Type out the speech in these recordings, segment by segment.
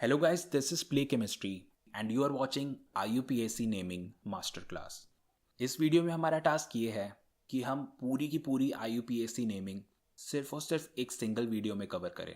Hello guys, this is Play Chemistry and you are watching IUPAC Naming Masterclass। इस video में हमारा task ये है कि हम पूरी की पूरी IUPAC नेमिंग सिर्फ और सिर्फ एक सिंगल वीडियो में कवर करें।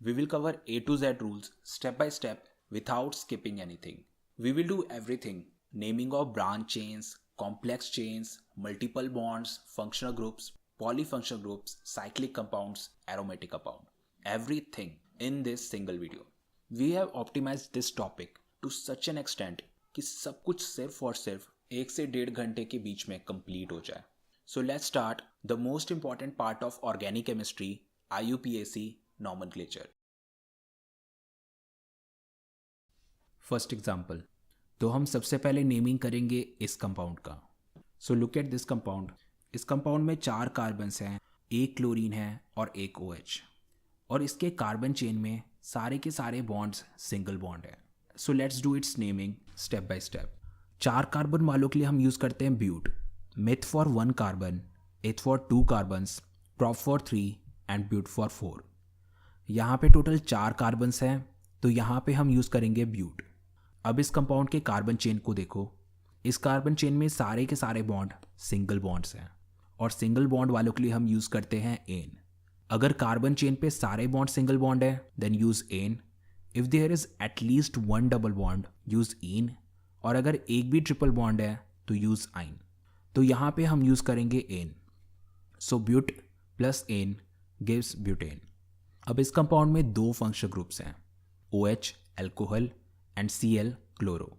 We will cover A to Z rules step by step without skipping anything. We will do everything: naming of branch chains, complex chains, multiple bonds, functional groups, polyfunctional groups, cyclic compounds, aromatic compound. Everything in this single video. We have optimized this topic to such an extent कि सब कुछ सिर्फ और सिर्फ 1 से 1.5 घंटे के बीच में कंप्लीट हो जाए। So let's start the most important part of organic chemistry, IUPAC nomenclature. First example, तो हम सबसे पहले नेमिंग करेंगे इस कंपाउंड का। सो लुक एट दिस कंपाउंड। इस कंपाउंड में 4 कार्बन्स हैं, एक क्लोरीन है और एक OH, और इसके कार्बन चेन में सारे के सारे बॉन्ड्स सिंगल बॉन्ड है। So let's do its naming step by step. 4 carbon वालों के लिए हम यूज़ करते हैं but, meth for 1 carbon, eth for 2 carbons, prop for 3 and but for 4। यहाँ पे टोटल 4 कार्बन्स हैं, तो यहाँ पे हम यूज़ करेंगे ब्यूट। अब इस कंपाउंड के कार्बन चेन को देखो। इस कार्बन चेन में सारे के सारे बॉन्ड सिंगल बॉन्ड्स हैं, और सिंगल बॉन्ड वालों के लिए हम यूज़ करते हैं एन। अगर कार्बन चेन पे सारे बॉन्ड सिंगल बॉन्ड है then use ane. If there is at least 1 double bond use ene, और अगर एक भी ट्रिपल बॉन्ड है तो यूज़ आइन। तो यहाँ पे हम यूज़ करेंगे एन। सो ब्यूट प्लस एन गिव्स ब्यूटेन। अब इस कंपाउंड में 2 फंक्शनल ग्रुप्स हैं, OH alcohol and Cl chloro.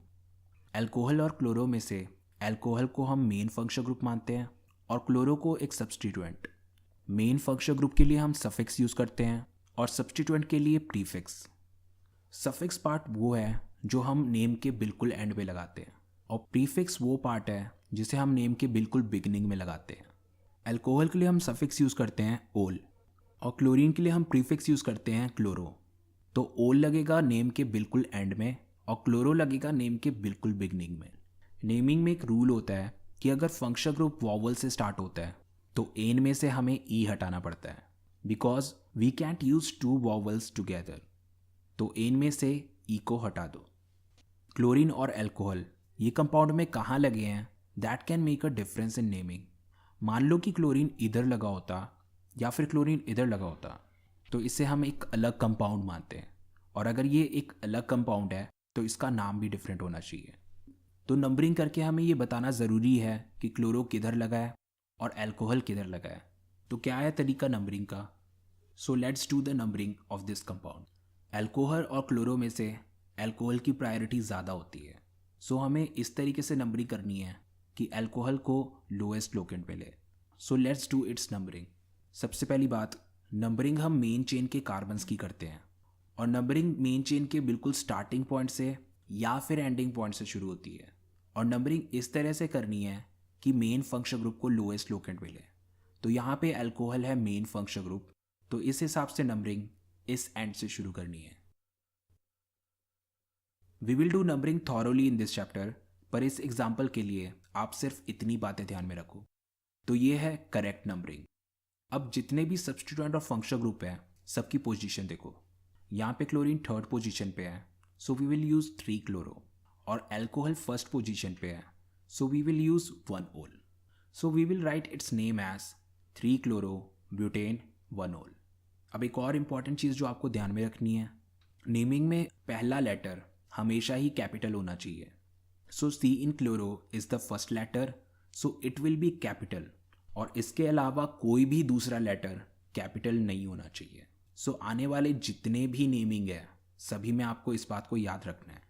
Alcohol और क्लोरो में से एल्कोहल को हम मेन फंक्शनल ग्रुप मानते हैं और क्लोरो को एक सब्सटीट्यूएंट। मेन फंक्शनल ग्रुप के लिए हम सफिक्स यूज़ करते हैं और सब्सटीट्यूएंट के लिए प्रीफिक्स। सफिक्स पार्ट वो है जो हम नेम के बिल्कुल एंड में लगाते हैं, और प्रीफिक्स वो पार्ट है जिसे हम नेम के बिल्कुल बिगिनिंग में लगाते हैं। एल्कोहल के लिए हम सफिक्स यूज़ करते हैं ओल, और क्लोरीन के लिए हम प्रीफिक्स यूज़ करते हैं क्लोरो। तो ओल लगेगा नेम के बिल्कुल एंड में और क्लोरो लगेगा नेम के बिल्कुल बिगिनिंग में। नेमिंग में एक रूल होता है कि अगर फंक्शनल ग्रुप वॉवल से स्टार्ट होता है तो एन में से हमें ई हटाना पड़ता है, because we can't use 2 vowels together. तो एन में से ई को हटा दो। क्लोरीन और एल्कोहल ये कंपाउंड में कहाँ लगे हैं that can make a difference in naming. मान लो कि क्लोरीन इधर लगा होता या फिर क्लोरीन इधर लगा होता, तो इसे हम एक अलग कंपाउंड मानते हैं, और अगर ये एक अलग कंपाउंड है तो इसका नाम भी डिफरेंट होना चाहिए। तो नंबरिंग करके हमें ये बताना ज़रूरी है कि क्लोरो किधर लगा है और एल्कोहल किधर लगा है। तो क्या है तरीका नंबरिंग का? सो let's do the numbering of this compound. Alcohol और क्लोरो में से एल्कोहल की प्रायोरिटी ज़्यादा होती है, सो हमें इस तरीके से नंबरिंग करनी है कि एल्कोहल को लोएस्ट लोकेंट पे ले। सो लेट्स डू इट्स नंबरिंग। सबसे पहली बात, नंबरिंग हम मेन चेन के कार्बन्स की करते हैं, और नंबरिंग मेन चेन के बिल्कुल स्टार्टिंग पॉइंट से या फिर एंडिंग पॉइंट से शुरू होती है, और नंबरिंग इस तरह से करनी है कि मेन फंक्शनल ग्रुप को लोएस्ट लोकेंट मिले। तो यहाँ पे एल्कोहल है मेन फंक्शनल ग्रुप, तो इस हिसाब से नंबरिंग इस एंड से शुरू करनी है। We will do numbering thoroughly in this chapter, पर इस एग्जाम्पल के लिए आप सिर्फ इतनी बातें ध्यान में रखो। तो ये है करेक्ट नंबरिंग। अब जितने भी सब्सटीट्यूएंट और फंक्शनल ग्रुप हैं सबकी पोजीशन देखो। यहाँ पे क्लोरीन 3rd पोजीशन पे है, so we will use 3 chloro, और एल्कोहल 1st पोजीशन पे है, so we will use 1 ol. So we will write its name as 3 chloro butane 1 ol. अब एक और इम्पॉर्टेंट चीज़ जो आपको ध्यान में रखनी है, नेमिंग में पहला लेटर हमेशा ही कैपिटल होना चाहिए। सो C in chloro is the first letter, so it will be capital, और इसके अलावा कोई भी दूसरा लेटर कैपिटल नहीं होना चाहिए। सो आने वाले जितने भी नेमिंग है सभी में आपको इस बात को याद रखना है।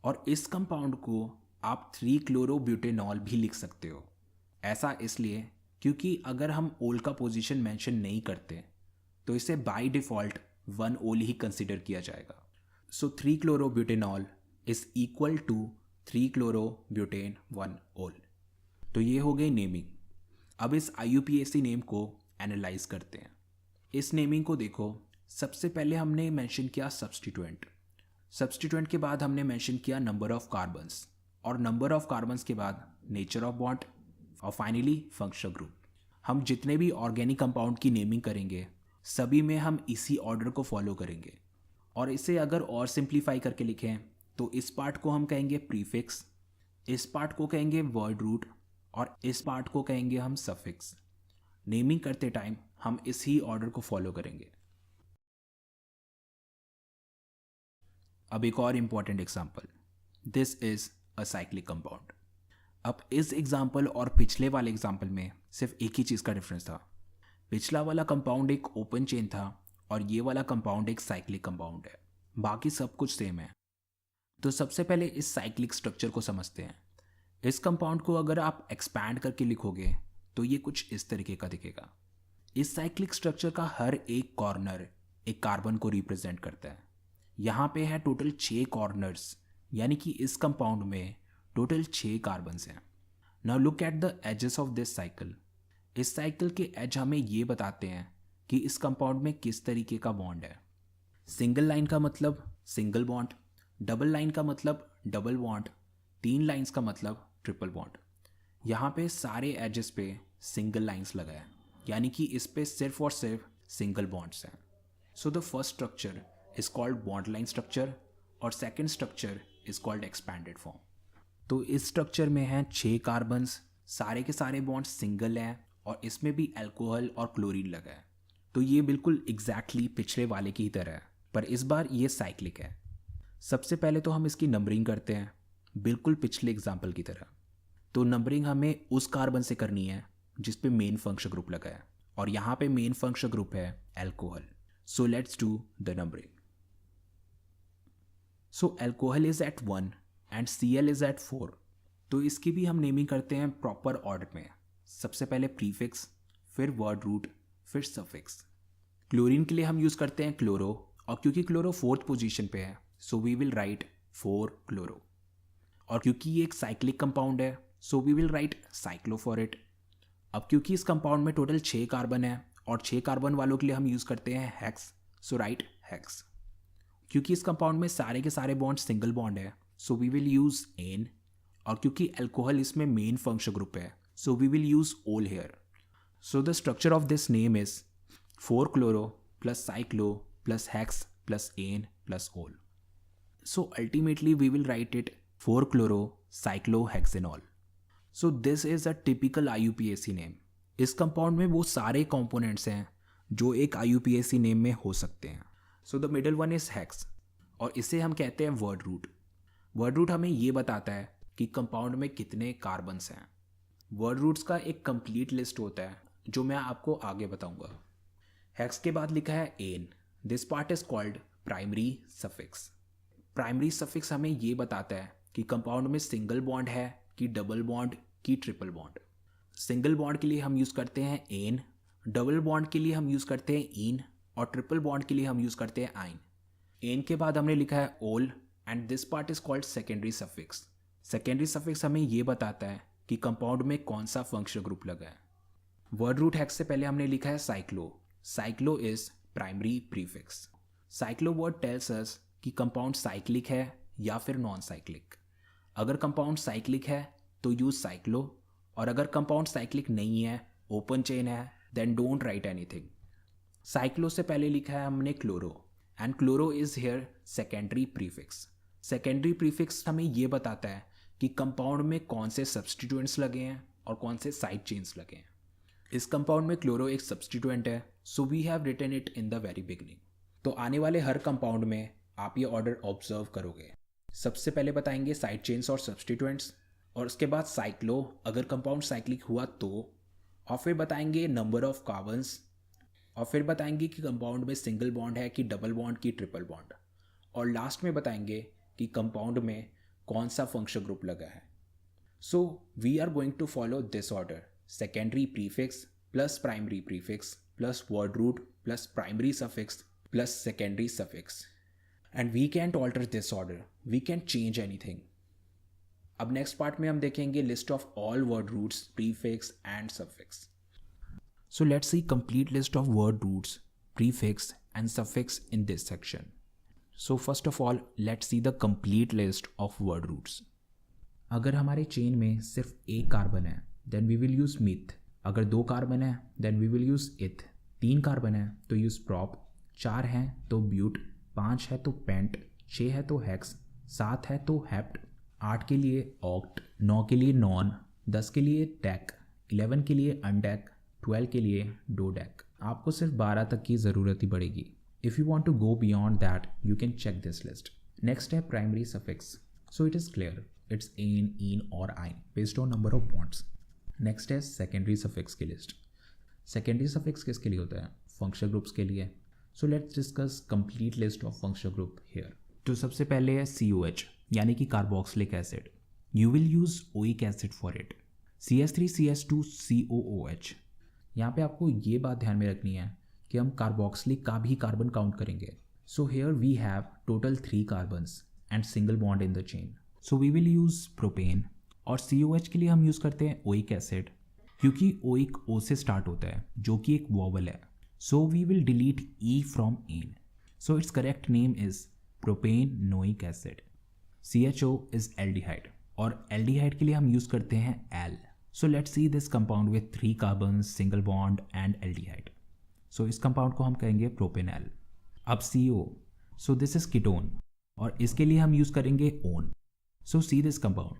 और इस कंपाउंड को आप 3 क्लोरोब्यूटेनॉल भी लिख सकते हो। ऐसा इसलिए क्योंकि अगर हम ओल का पोजीशन मेंशन नहीं करते तो इसे बाय डिफ़ॉल्ट 1 ओल ही कंसिडर किया जाएगा। सो 3 chlorobutanol is equal to 3 chlorobutane 1 ओल। तो ये हो गई नेमिंग। अब इस IUPAC नेम को एनालाइज करते हैं। इस नेमिंग को देखो, सबसे पहले हमने मेंशन किया सब्सटीट्यूएंट। सब्सटीट्यूएंट के बाद हमने मेंशन किया नंबर ऑफ कार्बन्स, और नंबर ऑफ कार्बन्स के बाद नेचर ऑफ बॉन्ड, और फाइनली फंक्शनल ग्रुप। हम जितने भी ऑर्गेनिक कंपाउंड की नेमिंग करेंगे सभी में हम इसी ऑर्डर को फॉलो करेंगे। और इसे अगर और सिंप्लीफाई करके लिखें तो इस पार्ट को हम कहेंगे प्रीफिक्स, इस पार्ट को कहेंगे वर्ड रूट और इस पार्ट को कहेंगे हम सफिक्स। नेमिंग करते टाइम हम इस ही ऑर्डर को फॉलो करेंगे। अब एक और important example, this is a cyclic compound. अब इस एग्जाम्पल और पिछले वाले एग्जाम्पल में सिर्फ एक ही चीज़ का डिफरेंस था। पिछला वाला कंपाउंड एक ओपन चेन था और ये वाला कंपाउंड एक साइक्लिक कंपाउंड है, बाकी सब कुछ सेम है। तो सबसे पहले इस साइक्लिक स्ट्रक्चर को समझते हैं। इस कंपाउंड को अगर आप एक्सपैंड करके लिखोगे तो ये कुछ इस तरीके का दिखेगा। इस साइक्लिक स्ट्रक्चर का हर एक कॉर्नर एक कार्बन को रिप्रेजेंट करता है। यहाँ पे है टोटल 6 कॉर्नर्स, यानी कि इस कंपाउंड में टोटल 6 कार्बन्स हैं। Now look at the edges of this cycle. इस साइकिल के एज हमें ये बताते हैं कि इस कंपाउंड में किस तरीके का बॉन्ड है। सिंगल लाइन का मतलब सिंगल बॉन्ड, डबल लाइन का मतलब डबल बॉन्ड, 3 लाइंस का मतलब ट्रिपल बॉन्ड। यहाँ पे सारे एजेस पे सिंगल लाइंस लगा है, यानी कि इस पे सिर्फ और सिर्फ सिंगल बॉन्ड्स हैं। So the first structure is called bond line structure और second structure is called expanded form. तो इस स्ट्रक्चर में हैं 6 कार्बन्स, सारे के सारे बॉन्ड्स सिंगल हैं और इसमें भी अल्कोहल और क्लोरीन लगा है। तो ये बिल्कुल एग्जैक्टली पिछले वाले की ही तरह है, पर इस बार ये साइक्लिक है। सबसे पहले तो हम इसकी नंबरिंग करते हैं, बिल्कुल पिछले एग्जाम्पल की तरह। तो नंबरिंग हमें उस कार्बन से करनी है जिस पे मेन फंक्शनल ग्रुप लगा है, और यहाँ पे मेन फंक्शनल ग्रुप है alcohol. So let's do the numbering. So alcohol is at 1 and Cl is at 4। तो इसकी भी हम नेमिंग करते हैं प्रॉपर ऑर्डर में। सबसे पहले प्रीफिक्स, फिर वर्ड रूट, फिर सफिक्स। क्लोरीन के लिए हम यूज़ करते हैं क्लोरो, और क्योंकि क्लोरो 4th पोजीशन पे है so we will write 4 chloro. और क्योंकि ये एक साइक्लिक कंपाउंड है so we will write cyclo for it. अब क्योंकि इस कंपाउंड में टोटल 6 कार्बन है और 6 कार्बन वालों के लिए हम यूज़ करते हैं हेक्स, सो राइट हेक्स। क्योंकि इस कंपाउंड में सारे के सारे बॉन्ड सिंगल बॉन्ड है so we will use ane. और क्योंकि अल्कोहल इसमें मेन फंक्शनल ग्रुप है so we will use ol here. So the structure of this name is 4 chloro plus cyclo plus hex plus ane plus ol. So ultimately we will write it 4 chloro साइक्लो हेक्सेनॉल। So this is a typical IUPAC name. इस compound में वो सारे components हैं जो एक IUPAC name में हो सकते हैं। So the middle one is hex और इसे हम कहते हैं वर्ड रूट। वर्ड रूट हमें ये बताता है कि कंपाउंड में कितने कार्बन्स हैं। वर्ड रूट्स का एक कंप्लीट लिस्ट होता है जो मैं आपको आगे बताऊंगा। हेक्स के बाद लिखा है ane. This part is called primary suffix. Primary suffix हमें ये बताता है कि कंपाउंड में सिंगल बॉन्ड है कि डबल बॉन्ड की ट्रिपल बॉन्ड। सिंगल बॉन्ड के लिए हम यूज़ करते हैं एन, डबल बॉन्ड के लिए हम यूज़ करते हैं इन, और ट्रिपल बॉन्ड के लिए हम यूज़ करते हैं आइन। एन के बाद हमने लिखा है ओल and this part is called secondary suffix. Secondary suffix हमें ये बताता है कि कंपाउंड में कौन सा फंक्शनल ग्रुप लगा है। वर्ड रूट हेक्स से पहले हमने लिखा है cyclo. Cyclo is primary prefix. Cyclo word tells us कि कंपाउंड साइक्लिक है या फिर नॉन साइक्लिक। अगर कंपाउंड साइक्लिक है तो यूज साइक्लो, और अगर कंपाउंड साइक्लिक नहीं है, ओपन चेन है, then don't write anything. Cyclo से पहले लिखा है हमने chloro and chloro is here secondary prefix. Secondary prefix हमें ये बताता है कि कंपाउंड में कौन से सब्सटीट्यूएंट्स लगे हैं और कौन से साइड चेन्स लगे हैं। इस कंपाउंड में क्लोरो एक सब्सटीट्यूएंट है so we have written it in the very beginning. तो आने वाले हर कंपाउंड में आप ये ऑर्डर ऑब्जर्व करोगे। सबसे पहले बताएंगे साइड चेन्स और सब्सटीट्यूएंट्स, और उसके बाद साइक्लो अगर कंपाउंड साइक्लिक हुआ तो, और फिर बताएंगे नंबर ऑफ कार्बन्स, और फिर बताएंगे कि कंपाउंड में सिंगल बॉन्ड है कि डबल बॉन्ड की ट्रिपल बॉन्ड, और लास्ट में बताएंगे कि कंपाउंड में कौन सा फंक्शनल ग्रुप लगा है। So we are going to follow this order: secondary prefix plus primary prefix plus word root plus primary suffix plus secondary suffix. And we can't alter this order, we can't change anything. अब next part में हम देखेंगे list of all word roots, prefix and suffix. So let's see complete list of word roots, prefix and suffix in this section. So first of all let's see the complete list of word roots. अगर हमारे chain में सिर्फ एक carbon है then we will use meth. अगर 2 carbon है then we will use इथ। 3 carbon है तो यूज प्रॉप। 4 हैं तो ब्यूट। 5 है तो पेंट, 6 है तो हेक्स, 7 है तो हेप्ट, 8 के लिए ऑक्ट, 9 के लिए नॉन, 10 के लिए डेक, 11 के लिए अनडेक, 12 के लिए डोडेक। आपको सिर्फ 12 तक की ज़रूरत ही पड़ेगी। If you want to go beyond that you can check this list. Next है primary suffix. So it is clear, it's ane, ene और yne based on number of bonds. Next है सेकेंडरी सफिक्स की list. Secondary suffix किसके लिए होता है? Functional groups के लिए। So let's discuss complete list of functional group here. तो सबसे पहले है COH यानी कि carboxylic acid. You will use oic acid for it. CS3CS2COOH। यहाँ पे आपको ये बात ध्यान में रखनी है कि हम कार्बोक्सिलिक का भी कार्बन काउंट करेंगे। So here we have total 3 carbons and single bond in the chain. So we will use propane. और COH के लिए हम यूज़ करते हैं ओइक एसिड, क्योंकि ओइक O से स्टार्ट होता है जो कि एक वॉवल है। So we will delete E from ane. So its correct name is propanoic acid. CHO is aldehyde और एल्डिहाइड के लिए हम यूज़ करते हैं L. So let's see this compound with 3 carbon, single bond and aldehyde. So इस compound को हम कहेंगे प्रोपेनल। अब CO, so this is ketone और इसके लिए हम यूज़ करेंगे one. So see this compound,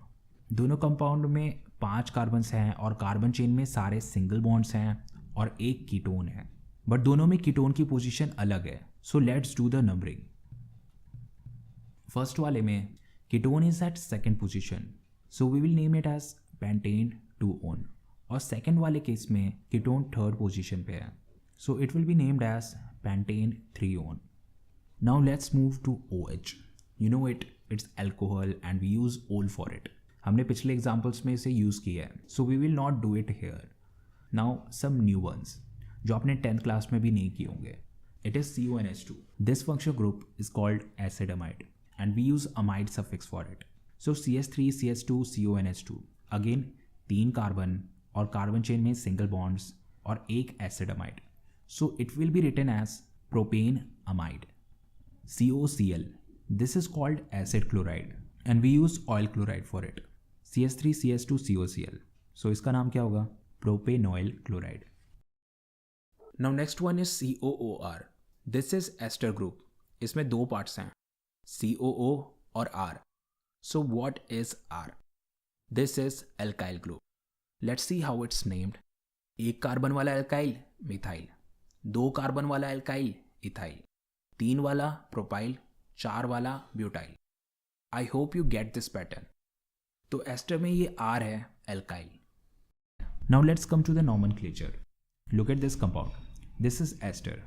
दोनों कंपाउंड में 5 कार्बन्स हैं और कार्बन चेन में सारे सिंगल बॉन्ड्स हैं और एक कीटोन है, बट दोनों में कीटोन की पोजीशन अलग है। So let's do the numbering. First वाले में ketone is at second position, so we will name it as pentane 2-on। और सेकेंड वाले केस में कीटोन थर्ड पोजीशन पे है, so it will be named as pentane 3-on। Now let's move to OH। You know it's alcohol and we use ol for it. हमने पिछले examples में इसे use किया है, so we will not do it here. Now some new ones जो आपने 10th class में भी नहीं किए होंगे। It is CONH2। This functional group is called acid amide and we use amide suffix for it. So CS3CS2CONH2 again 3 carbon और carbon chain में single bonds और एक acid amide. So it will be written as propane amide. COCl, this is called acid chloride and we use oyl chloride for it. CS3CS2COCl, so इसका नाम क्या होगा? Propanoyl chloride. Now next one is COOR। This is ester group. इसमें 2 parts हैं, COO और R। So what is R? This is alkyl group. Let's see how it's named. 1 carbon वाला alkyl methyl, 2 carbon वाला alkyl ethyl, 3 वाला propyl, 4 वाला butyl. I hope you get this pattern. तो ester में ये R है alkyl. Now let's come to the nomenclature. Look at this compound, this is ester.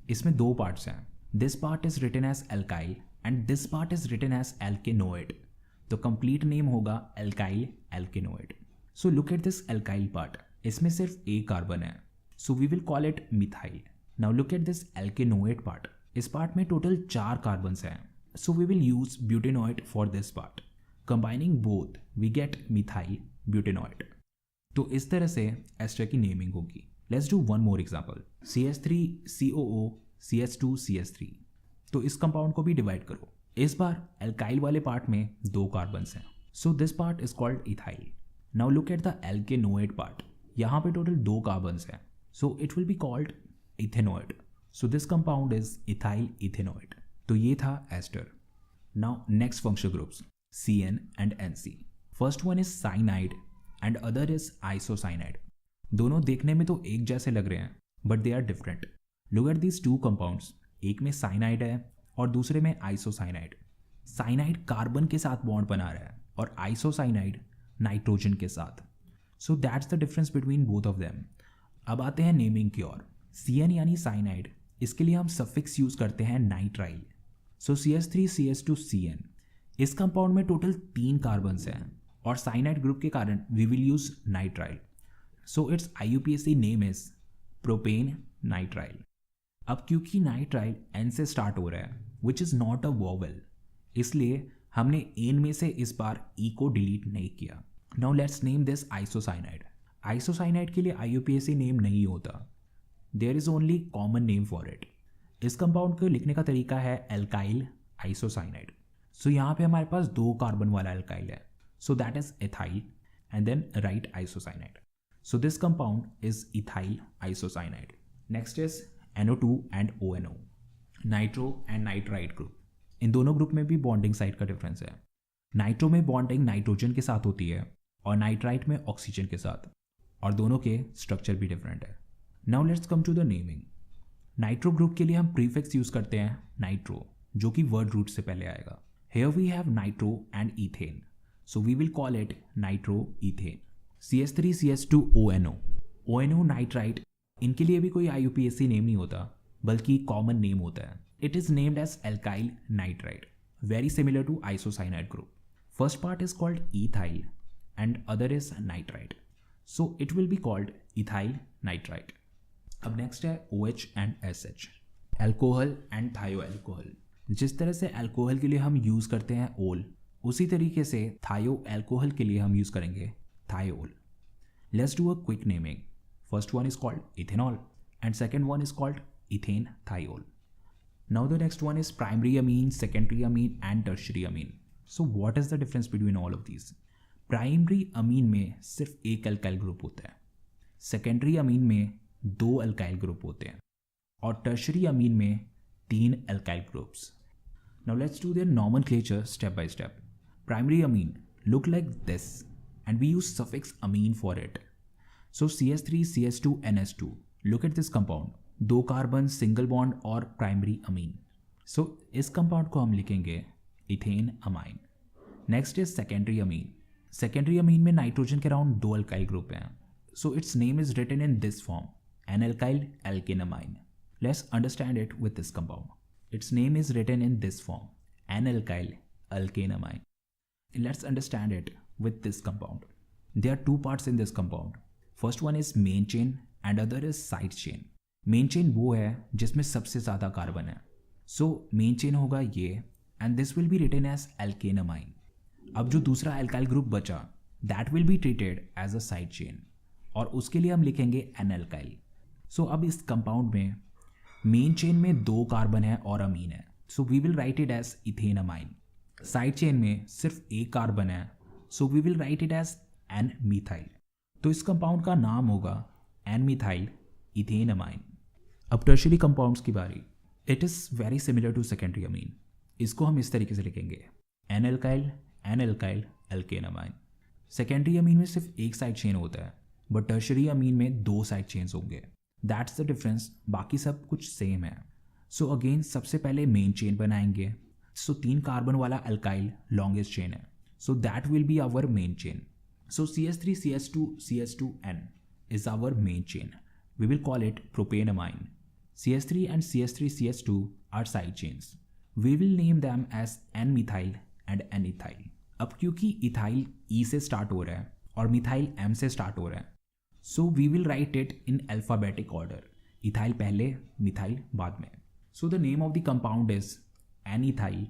इसमें 2 parts हैं। This part is written as alkyl and this part is written as alkanoate. तो complete name होगा alkyl alkanoate. So look at this alkyl part, इसमें सिर्फ एक carbon है, so we will call it methyl. Now look at this alkanoate part, इस part में total 4 carbons हैं, so we will use butanoid for this part. Combining both we get methyl butanoid. तो इस तरह से एस्टर की naming होगी। Let's do one more example. CS3COO CS2CS3। तो इस कंपाउंड को भी डिवाइड करो। इस बार एल्काइल वाले पार्ट में 2 कार्बन्स हैं, so this part is called ethyl. Now look at the alkanoate part, यहाँ पे टोटल 2 कार्बन्स हैं, so it will be called ethanoate. So this compound is ethyl ethanoate. तो ये था ester. Now next functional groups CN and NC। First one is cyanide and other is isocyanide. दोनों देखने में तो एक जैसे लग रहे हैं but they are different. Look at these 2 compounds, एक में साइनाइड है और दूसरे में आइसोसाइनाइड। साइनाइड कार्बन के साथ बॉन्ड बना रहा है और आइसोसाइनाइड नाइट्रोजन के साथ। So that's the difference between both of them. अब आते हैं नेमिंग की ओर। CN यानी साइनाइड, इसके लिए हम सफिक्स यूज करते हैं नाइट्राइल। सो CS3CS2CN। इस कंपाउंड में टोटल 3 कार्बन्स हैं और साइनाइड ग्रुप के कारण we will use nitrile. So its IUPAC name is propane nitrile. अब क्योंकि नाइट्राइल N से स्टार्ट हो रहा है which is not a vowel, इसलिए हमने एन में से इस बार E को डिलीट नहीं किया। Now let's name this isocyanide. Isocyanide के लिए IUPAC नेम नहीं होता, there is only common name for it. इस कंपाउंड को लिखने का तरीका है एल्काइल आइसोसाइनाइड। सो यहाँ पे हमारे पास 2 कार्बन वाला एल्काइल है, so that is ethyl and then write isocyanide. So this compound is ethyl isocyanide. Next is NO2 and ONO। Nitro and nitrite group, इन दोनों ग्रुप में भी बॉन्डिंग साइट का डिफरेंस है। नाइट्रो में बॉन्डिंग नाइट्रोजन के साथ होती है और नाइट्राइट में ऑक्सीजन के साथ, और दोनों के स्ट्रक्चर भी डिफरेंट है। Now let's come to the naming. Nitro group के लिए हम प्रीफिक्स यूज करते हैं नाइट्रो, जो कि वर्ड रूट से पहले आएगा। Here we have nitro and ethane, so we will call it nitro ethane. CH3CH2ONO, ONO nitrite, इनके लिए भी कोई IUPAC नेम नहीं होता, बल्कि कॉमन नेम होता है। It is named as alkyl nitrite, very similar to isocyanide group. First part is called ethyl and other is nitrite. So it will be called ethyl nitrite. अब next है OH and SH, alcohol and thioalcohol. जिस तरह से alcohol के लिए हम use करते हैं ओल, उसी तरीके से थायो अल्कोहल के लिए हम यूज़ करेंगे thiol. Let's do a quick naming. First one is called ethanol and second one is called ethane thiol. Now the next one is primary amine, secondary Amin and tertiary amine. So what is the difference between all of these? Primary amine में सिर्फ एक alkyl group होता है, secondary amine में 2 alkyl group होते हैं, और tertiary अमीन में 3 alkyl groups. Now let's do their nomenclature step by step. Primary amine look like this and we use suffix amine for it. So CH3CH2NH2, look at this compound, 2 carbon single bond और primary amine. So इस compound को हम लिखेंगे ethane amine. Next is secondary amine. Secondary amine में nitrogen के around 2 alkyl group हैं, so it's name is written in this form, N alkyl alkane amine. Let's understand it with this compound. Its name is written in this form, N alkyl alkane amine. Let's understand it with this compound. There are 2 parts in this compound. First one is main chain and other is side chain. Main chain वो है जिसमें सबसे ज़्यादा carbon है, so main chain होगा ये, and this will be written as alkane amine. अब जो दूसरा alkyl group बचा, that will be treated as a side chain, और उसके लिए हम लिखेंगे n-alkyl. So अब इस compound में main chain में 2 कार्बन है और अमीन है, so we will write it as ethane amine. Side chain में सिर्फ एक कार्बन है, so we will write it as N methyl. तो इस कंपाउंड का नाम होगा एन मिथाइल इथेन अमाइन। अब टर्शरी कंपाउंड्स की बारी। It is very similar to secondary amine. इसको हम इस तरीके से लिखेंगे, N alkyl alkane amine. Secondary amine में सिर्फ एक साइड चेन होता है, बट टर्शरी अमीन में 2 साइड चेन्स होंगे। दैट्स द डिफरेंस, बाकी सब कुछ सेम है। सो अगेन सबसे पहले मेन चेन बनाएंगे, सो 3 कार्बन वाला अल्काइल लॉन्गेस्ट चेन है, so that will be our main chain. So CH3CH2CH2N is our main chain. We will call it propane amine. CH3 and CH3CH2 are side chains. We will name them as N-methyl and N-ethyl. अब क्योंकि ethyl E से start हो रहा है और methyl M से start हो रहा है, so we will write it in alphabetic order, ethyl पहले मिथाइल बाद में। So the name of the compound is N-ethyl,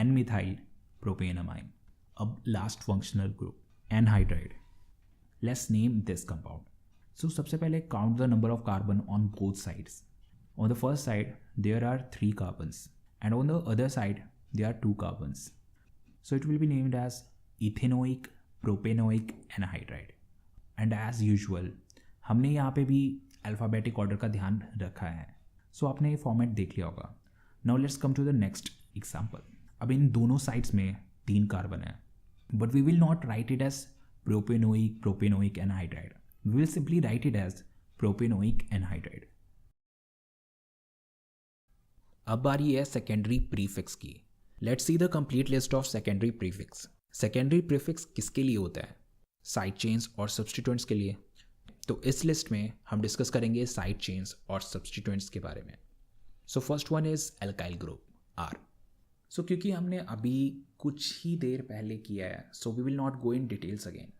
N-methyl propane amine. अब last functional group anhydride. Let's name this compound. So सबसे पहले count the number of carbon on both sides. On the first side there are 3 carbons and on the other side there are 2 carbons, so it will be named as ethanoic propanoic anhydride. And as usual हमने यहाँ पे भी alphabetic order का ध्यान रखा है, सो आपने ये फॉर्मेट देख लिया होगा। Now let's come to the next example. अब इन दोनों साइड्स में 3 कार्बन है, but we will not write it as propanoic anhydride, we will simply write it as propanoic anhydride. अब बारी है सेकेंडरी प्रीफिक्स की। Let's see the complete list of secondary prefix. Secondary prefix किसके लिए होता है? साइड चेन्स और substituents के लिए। तो इस लिस्ट में हम डिस्कस करेंगे साइड चेन्स और सब्स्टिट्यूएंट्स के बारे में। So first one is alkyl group R. So क्योंकि हमने अभी कुछ ही देर पहले किया है, so we will not go in details again.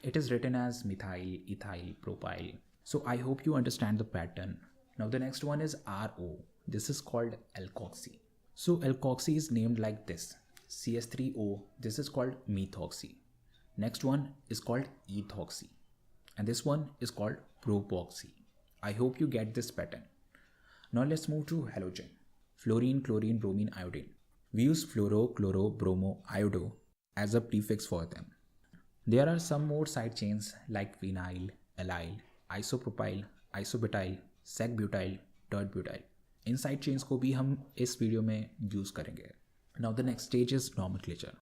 It is written as methyl, ethyl, propyl. So I hope you understand the pattern. Now the next one is RO. This is called alkoxy. So alkoxy is named like this. CH3O, this is called methoxy. Next one is called ethoxy. And this one is called propoxy. I hope you get this pattern. Now let's move to halogen. Fluorine, chlorine, bromine, iodine. We use fluoro, chloro, bromo, iodo as a prefix for them. There are some more side chains like phenyl, allyl, isopropyl, isobutyl, sec-butyl, tert-butyl. In side chains को भी हम इस video में use करेंगे। Now the next stage is nomenclature.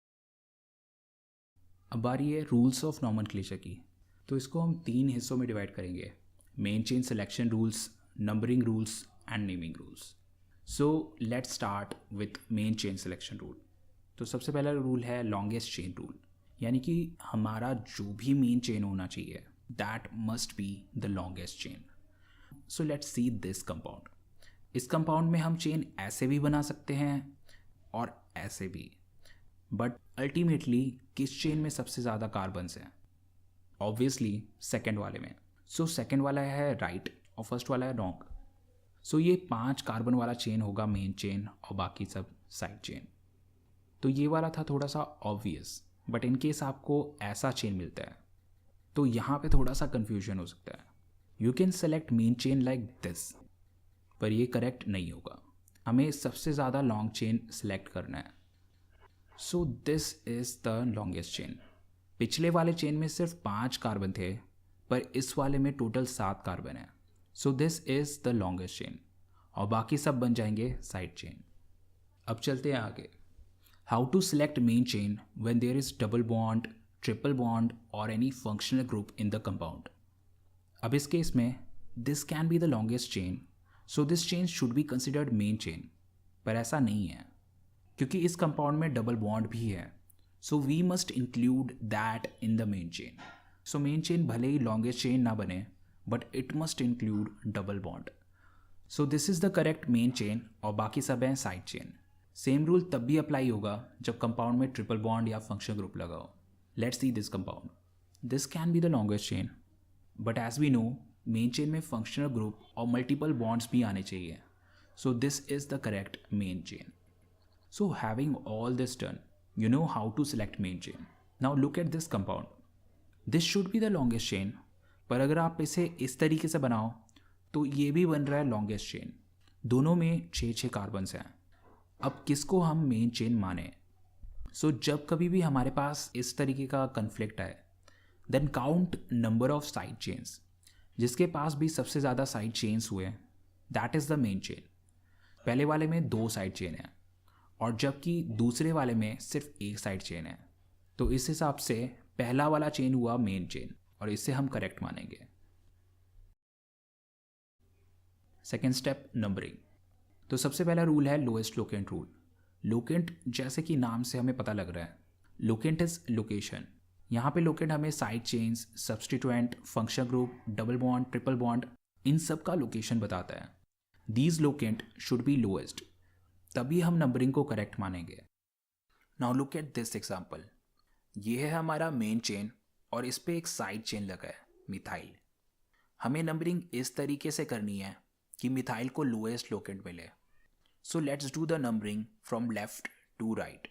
अब बारी है rules of nomenclature की। तो इसको हम 3 हिस्सों में डिवाइड करेंगे, main chain selection rules, numbering rules and naming rules. So let's start with main chain selection rule. तो सबसे पहला रूल है लॉन्गेस्ट चेन रूल, यानी कि हमारा जो भी मेन चेन होना चाहिए that must be the longest chain. So let's see this compound. इस कंपाउंड में हम चेन ऐसे भी बना सकते हैं और ऐसे भी, बट अल्टीमेटली किस चेन में सबसे ज़्यादा कार्बन्स हैं? ऑब्वियसली सेकेंड वाले में। सो सेकेंड वाला है राइट और फर्स्ट वाला है रॉन्ग। सो ये 5 कार्बन वाला चेन होगा मेन चेन और बाकी सब साइड चेन। तो ये वाला था थोड़ा सा ऑब्वियस, बट इन केस आपको ऐसा चेन मिलता है तो यहाँ पे थोड़ा सा कन्फ्यूजन हो सकता है। You can select main chain like this, पर ये करेक्ट नहीं होगा। हमें सबसे ज़्यादा लॉन्ग चेन सेलेक्ट करना है। So this is the longest chain. पिछले वाले चेन में सिर्फ 5 कार्बन थे, पर इस वाले में टोटल 7 कार्बन है। So this is the longest chain और बाकी सब बन जाएंगे साइड चेन। अब चलते हैं आगे। How to select main chain when there is double bond, triple bond और any functional group in the compound. अब इस केस में this can be the longest chain, so this chain should be considered main chain, पर ऐसा नहीं है क्योंकि इस कंपाउंड में डबल बॉन्ड भी है। So we must include that in the main chain. So main chain भले ही लॉन्गेस्ट चेन ना बने, but it must include double bond. So this is the correct main chain और बाकी सब हैं साइड चेन। सेम रूल तब भी अप्लाई होगा जब कंपाउंड में ट्रिपल बॉन्ड या फंक्शनल ग्रुप लगा हो। Let's see this compound. This can be the longest chain, but as we know main chain में फंक्शनल ग्रुप और मल्टीपल बॉन्ड्स भी आने चाहिए। So this is the correct main chain. So having all this done, you know how to select main chain. Now look at this compound. This should be the longest chain, पर अगर आप इसे इस तरीके से बनाओ तो ये भी बन रहा है लॉन्गेस्ट चेन। दोनों में 6 कार्बन्स हैं। अब किसको हम मेन चेन माने? सो जब कभी भी हमारे पास इस तरीके का कन्फ्लिक्ट आए, then count number of side chains. जिसके पास भी सबसे ज़्यादा साइड चेन्स हुए that is the main chain. पहले वाले में 2 साइड चेन है और जबकि दूसरे वाले में सिर्फ 1 साइड चेन है, तो इस हिसाब से पहला वाला चेन हुआ मेन चेन और इसे हम करेक्ट मानेंगे। Second step numbering. तो सबसे पहला रूल है लोएस्ट लोकेंट रूल। लोकेंट जैसे कि नाम से हमें पता लग रहा है, लोकेंट इज लोकेशन। यहाँ पे लोकेंट हमें side chains, substituent, functional group, double bond, triple bond, इन सब का लोकेशन बताता है। These locant should be lowest, तभी हम नंबरिंग को करेक्ट मानेंगे। Now look at this example. ये है हमारा मेन चेन और इस पे एक साइड चेन लगा है मिथाइल। हमें नंबरिंग इस तरीके से करनी है कि मिथाइल को लोएस्ट लोकेंट मिले। So let's do the numbering from left to right.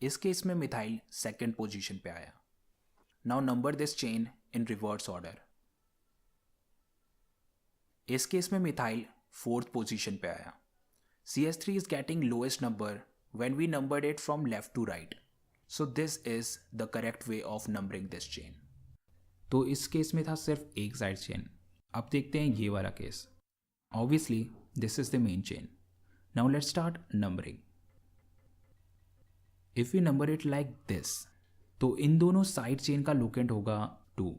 इस केस में मिथाइल सेकेंड पोजीशन पे आया। Now number this chain in reverse order. इस केस में मिथाइल 4th पोजीशन पे आया। CH3 is getting lowest number when we numbered it from left to right. So this is the correct way of numbering this chain. तो इस case में था सिर्फ एक साइड चेन। अब देखते हैं ये वाला case. Obviously this is the main chain. Now let's start numbering. If we number it like this, तो इन दोनों साइड चेन का लोकेंट होगा 2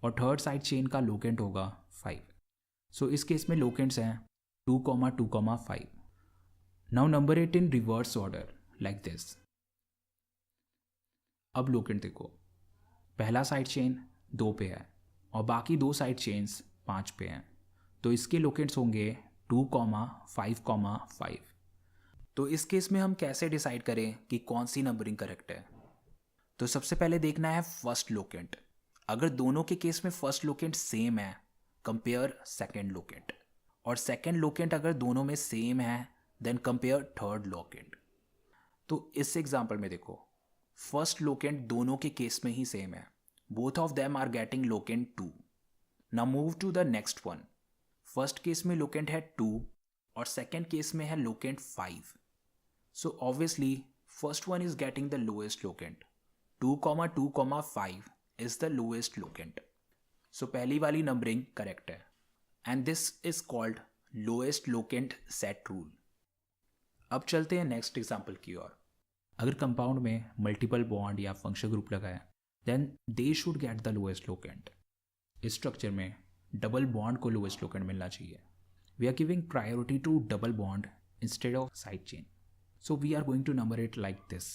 और थर्ड साइड चेन का लोकेंट होगा 5। सो इस केस में लोकेंट्स हैं 2, 2, 5। Now number it in reverse order like this. अब लोकेंट देखो, पहला साइड चेन 2 पे है और बाकी 2 साइड चेन्स 5 पे हैं, तो इसके लोकेंट्स होंगे 2, 5, 5। तो इस केस में हम कैसे डिसाइड करें कि कौन सी नंबरिंग करेक्ट है? तो सबसे पहले देखना है फर्स्ट लोकेंट। अगर दोनों के केस में फर्स्ट लोकेंट सेम है, कंपेयर सेकेंड लोकेंट, और सेकेंड लोकेंट अगर दोनों में सेम है देन कंपेयर थर्ड लोकेंट। तो इस एग्जांपल में देखो, फर्स्ट लोकेंट दोनों के केस में ही सेम है, both of them are getting locant 2। Now move to the next one. First case में लोकेंट है 2 और सेकेंड केस में है locant 5। So obviously first one is getting the lowest locant. 2, 2, 5 is the lowest locant. सो पहली वाली numbering correct है। And this is called lowest locant set rule. अब चलते हैं नेक्स्ट एग्जाम्पल की ओर। अगर कंपाउंड में मल्टीपल बॉन्ड या फंक्शनल ग्रुप लगा है then they should get the lowest locant. इस स्ट्रक्चर में डबल बॉन्ड को लोएस्ट लोकेंट मिलना चाहिए। We are giving priority to double bond instead of side chain, so we are going to number it like this.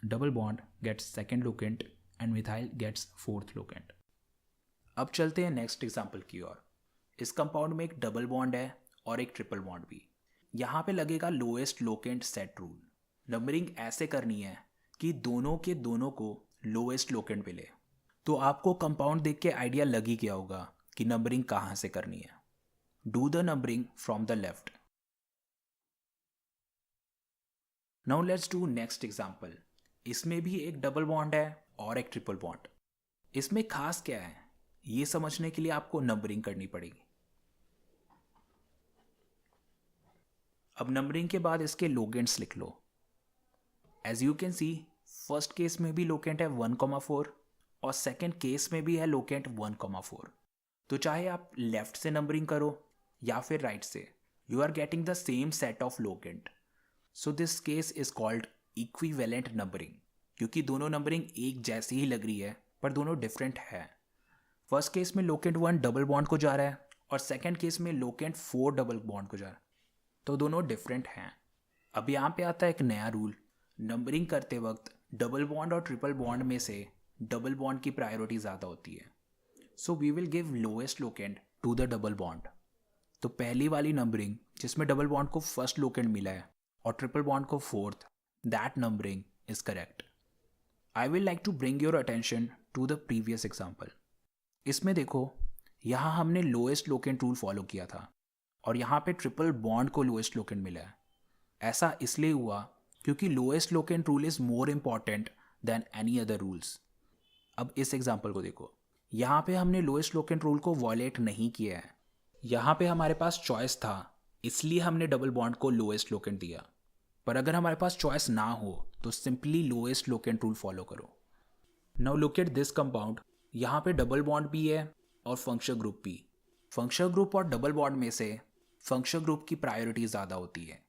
Double bond gets second locant and methyl gets fourth locant. अब चलते हैं next example की ओर। इस compound में एक double bond है और एक ट्रिपल बॉन्ड भी। यहाँ पे लगेगा lowest locant set rule. Numbering ऐसे करनी है कि दोनों के दोनों को लोएस्ट लोकेंट मिले। तो आपको कंपाउंड देख के आइडिया लग ही गया होगा कि नंबरिंग कहाँ से करनी है। Do the numbering from the left. Now let's do next example. इसमें भी एक डबल बॉन्ड है और एक ट्रिपल बॉन्ड। इसमें खास क्या है ये समझने के लिए आपको नंबरिंग करनी पड़ेगी। अब नंबरिंग के बाद इसके लोकेंट्स लिख लो। As you can see first case में भी लोकेंट है 1,4 और सेकेंड केस में भी है लोकेंट 1,4। तो चाहे आप लेफ्ट से नंबरिंग करो या फिर राइट से, you are getting the same set of locant. So this case is called equivalent numbering, क्योंकि दोनों नंबरिंग एक जैसी ही लग रही है पर दोनों डिफरेंट है। फर्स्ट केस में लोकेंट 1 डबल बॉन्ड को जा रहा है और सेकेंड केस में लोकेंट 4 डबल बॉन्ड को जा रहा है, तो दोनों डिफरेंट हैं। अब यहाँ पे आता है एक नया रूल। नंबरिंग करते वक्त डबल बॉन्ड और ट्रिपल बॉन्ड में से डबल बॉन्ड की प्रायोरिटी ज़्यादा होती है, so we will give lowest locant to the double bond. तो पहली वाली नंबरिंग जिसमें डबल बॉन्ड को फर्स्ट लोकेंट मिला है और ट्रिपल बॉन्ड को fourth, that numbering is correct. I will like to bring your attention to the previous example. इसमें देखो यहाँ हमने लोएस्ट लोकेंट रूल फॉलो किया था और यहाँ पे ट्रिपल बॉन्ड को लोएस्ट लोकेंट मिला है। ऐसा इसलिए हुआ क्योंकि lowest locant rule is more important than any other rules. अब इस एग्जाम्पल को देखो, यहाँ पे हमने लोएस्ट लोकेंट रूल को वॉयलेट नहीं किया है। यहाँ पे हमारे पास चॉइस था इसलिए हमने डबल बॉन्ड को लोएस्ट लोकेंट दिया, पर अगर हमारे पास चॉइस ना हो तो simply lowest locant rule follow करो। Now look at this compound. यहाँ पे डबल बॉन्ड भी है और फंक्शनल ग्रुप भी। फंक्शनल ग्रुप और डबल बॉन्ड में से फंक्शनल ग्रुप की प्रायोरिटी ज़्यादा होती है,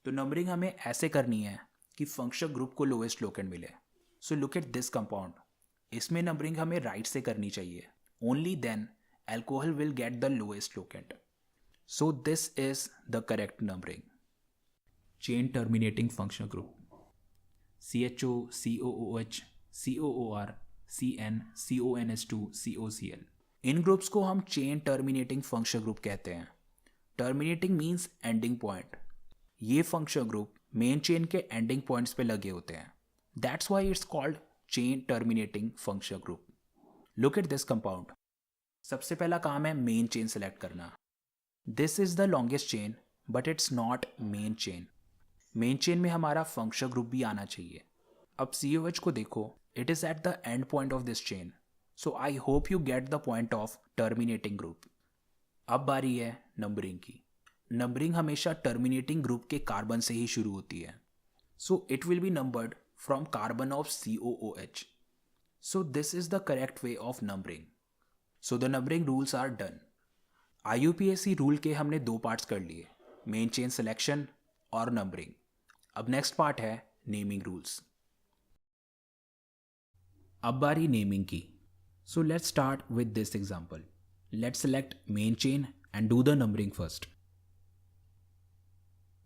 तो नंबरिंग हमें ऐसे करनी है कि फंक्शनल ग्रुप को लोएस्ट लोकेंट मिले। So look at this compound. इसमें नंबरिंग हमें राइट से करनी चाहिए। Only then alcohol will get the lowest locant. So this is the correct numbering. Chain terminating functional group CHO COOH COOR CN CONS2 COCl। इन groups को हम chain terminating functional group कहते हैं। Terminating means ending point. ये functional group main chain के ending points पे लगे होते हैं। That's why it's called chain terminating functional group. Look at this compound. सबसे पहला काम है मेन चेन सेलेक्ट करना। This is the longest chain but it's not main chain. Main chain में हमारा फंक्शनल ग्रुप भी आना चाहिए। अब COH को देखो, it is at the end point of this chain, so I hope you get the point of terminating group. अब बारी है नंबरिंग की। नंबरिंग हमेशा टर्मिनेटिंग ग्रुप के कार्बन से ही शुरू होती है, so it will be numbered from carbon of COOH। So this is the correct way of numbering. So the numbering rules are done. IUPAC rule के हमने 2 पार्ट्स कर लिए, मेन चेन सिलेक्शन और नंबरिंग। अब नेक्स्ट पार्ट है naming rules. अब बारी naming की। So let's start with this example. Let's select main chain and do the numbering first.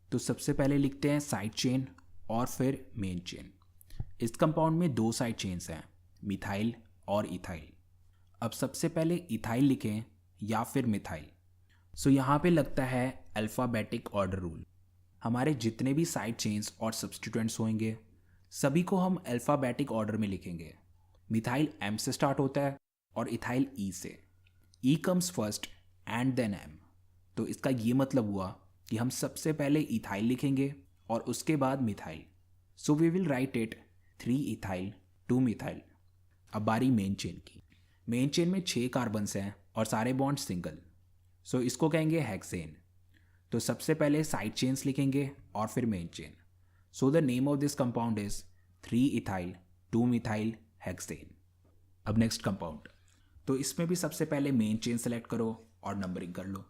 तो सबसे पहले लिखते हैं साइड चेन और फिर मेन चेन। इस कंपाउंड में 2 साइड चेन्स हैं, मिथाइल और इथाइल। अब सबसे पहले इथाइल लिखें या फिर मिथाइल। सो यहाँ पे लगता है अल्फ़ाबेटिक ऑर्डर रूल। हमारे जितने भी साइड चेन्स और सब्स्टिट्यूएंट्स होंगे सभी को हम अल्फ़ाबेटिक ऑर्डर में लिखेंगे। मिथाइल M से स्टार्ट होता है और इथाइल E से। E comes first and then M। तो इसका ये मतलब हुआ कि हम सबसे पहले इथाइल लिखेंगे और उसके बाद methyl. So we will write it 3 ethyl 2 methyl. अब बारी मेन चेन की। मेन चेन में 6 कार्बन्स हैं और सारे बॉन्ड सिंगल, सो इसको कहेंगे हेक्सेन। तो सबसे पहले साइड चेन्स लिखेंगे और फिर main chain. So the name of this compound is 3 ethyl 2 methyl hexane. अब नेक्स्ट कंपाउंड। तो इसमें भी सबसे पहले मेन चेन सेलेक्ट करो और नंबरिंग कर लो।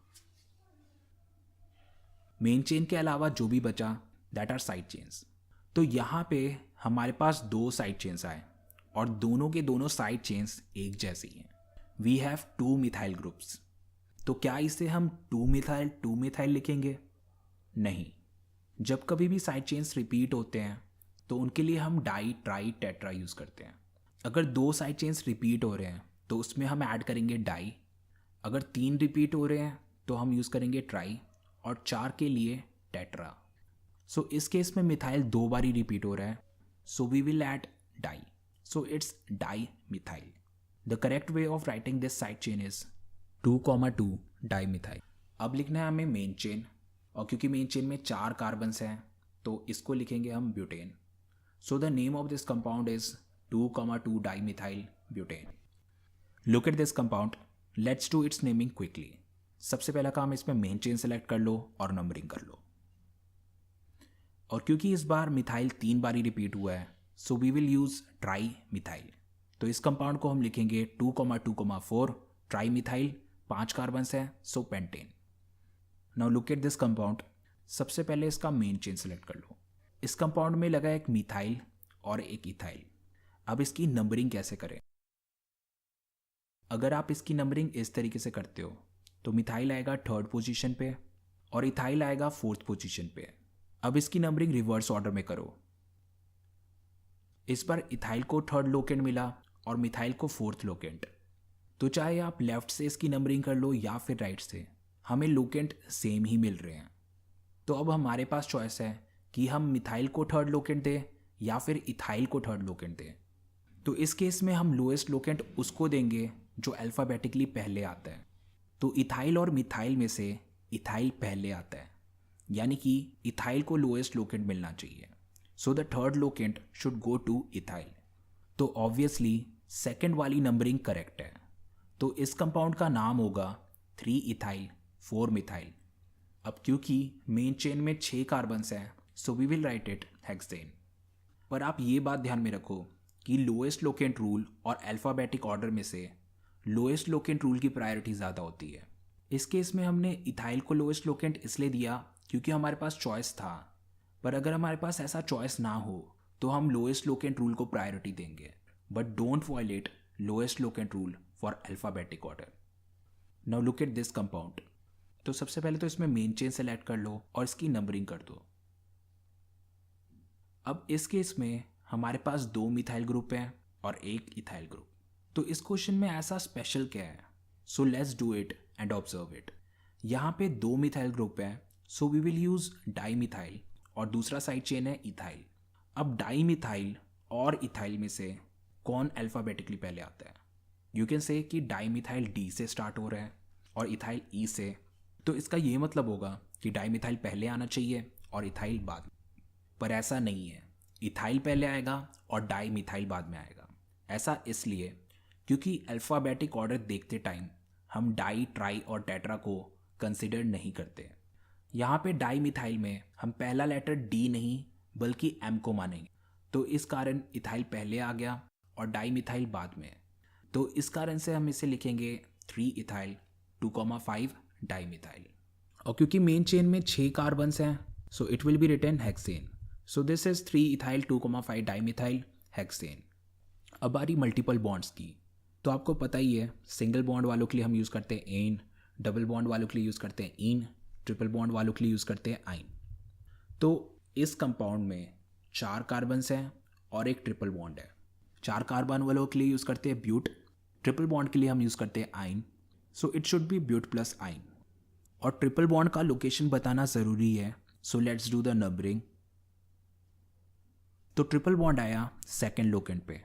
मेन चेन के अलावा जो भी बचा दैट आर साइड चेन्स। तो यहाँ पे हमारे पास 2 साइड चेन्स आए और दोनों के दोनों साइड चेन्स एक जैसी हैं। We have 2 methyl groups. तो क्या इसे हम 2 मिथाइल लिखेंगे? नहीं। जब कभी भी साइड चेन्स रिपीट होते हैं तो उनके लिए हम डाई ट्राई टेट्रा यूज़ करते हैं। अगर 2 साइड चेन्स रिपीट हो रहे हैं तो उसमें हम ऐड करेंगे डाई। अगर 3 रिपीट हो रहे हैं तो हम यूज़ करेंगे ट्राई और 4 के लिए टेट्रा। सो इस केस में मिथाइल 2 बारी रिपीट हो रहा है, so we will add di, so it's di methyl. The correct way of writing this side chain is 2,2 di methyl. अब लिखना है हमें मेन चेन, और क्योंकि मेन चेन में 4 कार्बन्स हैं तो इसको लिखेंगे हम butane. So the name of this compound is 2,2 di methyl butane. Look at this compound, let's do its naming quickly. सबसे पहला काम इसमें मेन चेन सेलेक्ट कर लो और नंबरिंग कर लो। और क्योंकि इस बार मिथाइल 3 बारी रिपीट हुआ है so we will use tri methyl. तो इस कंपाउंड को हम लिखेंगे 2,2,4 ट्राई मिथाइल, 5 कार्बन्स हैं so pentane. Now look at this compound. सबसे पहले इसका मेन चेन सेलेक्ट कर लो। इस कंपाउंड में लगा एक मिथाइल और एक इथाइल। अब इसकी नंबरिंग कैसे करें? अगर आप इसकी नंबरिंग इस तरीके से करते हो तो मिथाइल आएगा 3rd पोजीशन पे और इथाइल आएगा 4th पोजीशन पे। अब इसकी नंबरिंग रिवर्स ऑर्डर में करो। इस बार इथाइल को 3rd लोकेंट मिला और मिथाइल को 4th लोकेंट। तो चाहे आप लेफ्ट से इसकी नंबरिंग कर लो या फिर राइट से, हमें लोकेंट सेम ही मिल रहे हैं। तो अब हमारे पास चॉइस है कि हम मिथाइल को 3rd लोकेंट दें या फिर इथाइल को 3rd लोकेंट दें। तो इस केस में हम लोएस्ट लोकेंट उसको देंगे जो अल्फ़ाबेटिकली पहले आता है। तो इथाइल और मिथाइल में से इथाइल पहले आता है, यानी कि इथाइल को लोएस्ट लोकेंट मिलना चाहिए। So the 3rd locant should go two ethyl. तो ऑब्वियसली सेकेंड वाली नंबरिंग करेक्ट है। तो इस कंपाउंड का नाम होगा 3 इथाइल 4 मिथाइल। अब क्योंकि मेन चेन में 6 कार्बन्स हैं so we will write it hexane. पर आप ये बात ध्यान में रखो कि लोएस्ट लोकेंट रूल और अल्फ़ाबेटिक ऑर्डर में से लोएस्ट लोकेंट रूल की प्रायोरिटी ज़्यादा होती है। इस केस में हमने इथाइल को लोएस्ट लोकेंट इसलिए दिया क्योंकि हमारे पास चॉइस था, पर अगर हमारे पास ऐसा चॉइस ना हो तो हम लोएस्ट लोकेंट रूल को प्रायोरिटी देंगे। But don't violate lowest locant rule for alphabetic order. Now look at this compound. तो सबसे पहले तो इसमें मेन चेन सेलेक्ट कर लो और इसकी नंबरिंग कर दो। अब इस केस में हमारे पास 2 मिथाइल ग्रुप हैं और 1 इथाइल ग्रुप। तो इस क्वेश्चन में ऐसा स्पेशल क्या है? So let's do it and observe it. यहाँ पे 2 मिथाइल ग्रुप हैं so we will use di methyl और दूसरा साइड चेन है इथाइल। अब डाई मिथाइल और इथाइल में से कौन अल्फ़ाबेटिकली पहले आता है? यू कैन से कि डाई मिथाइल डी से स्टार्ट हो रहा है और इथाइल ई से। तो इसका ये मतलब होगा कि डाई मिथाइल पहले आना चाहिए और इथाइल बाद में। पर ऐसा नहीं है, इथाइल पहले आएगा और डाई मिथाइल बाद में आएगा। ऐसा इसलिए क्योंकि अल्फ़ाबेटिक ऑर्डर देखते टाइम हम डाई ट्राई और टेट्रा को कंसिडर नहीं करते। यहाँ पे डाई मिथाइल में हम पहला लेटर डी नहीं बल्कि एम को मानेंगे। तो इस कारण इथाइल पहले आ गया और डाई मिथाइल बाद में। तो इस कारण से हम इसे लिखेंगे 3 इथाइल 2,5 डाई मिथाइल। और क्योंकि मेन चेन में 6 कार्बन्स हैं so it will be written hexane. So this is 3 ethyl 2,5 di methyl hexane. अब आ रही मल्टीपल बॉन्ड्स की। तो आपको पता ही है, सिंगल बॉन्ड वालों के लिए हम यूज़ करते हैं एन, डबल बॉन्ड वालों के लिए यूज़ करते हैं इन, ट्रिपल बॉन्ड वालों के लिए यूज़ करते हैं आइन। तो इस कंपाउंड में 4 कार्बन्स हैं और एक ट्रिपल बॉन्ड है। 4 कार्बन वालों के लिए यूज़ करते हैं ब्यूट, ट्रिपल बॉन्ड के लिए हम यूज़ करते हैं yne. So it should be but plus yne. और ट्रिपल बॉन्ड का लोकेशन बताना ज़रूरी है, so let's do the numbering. तो ट्रिपल बॉन्ड आया 2nd लोकेंट पे,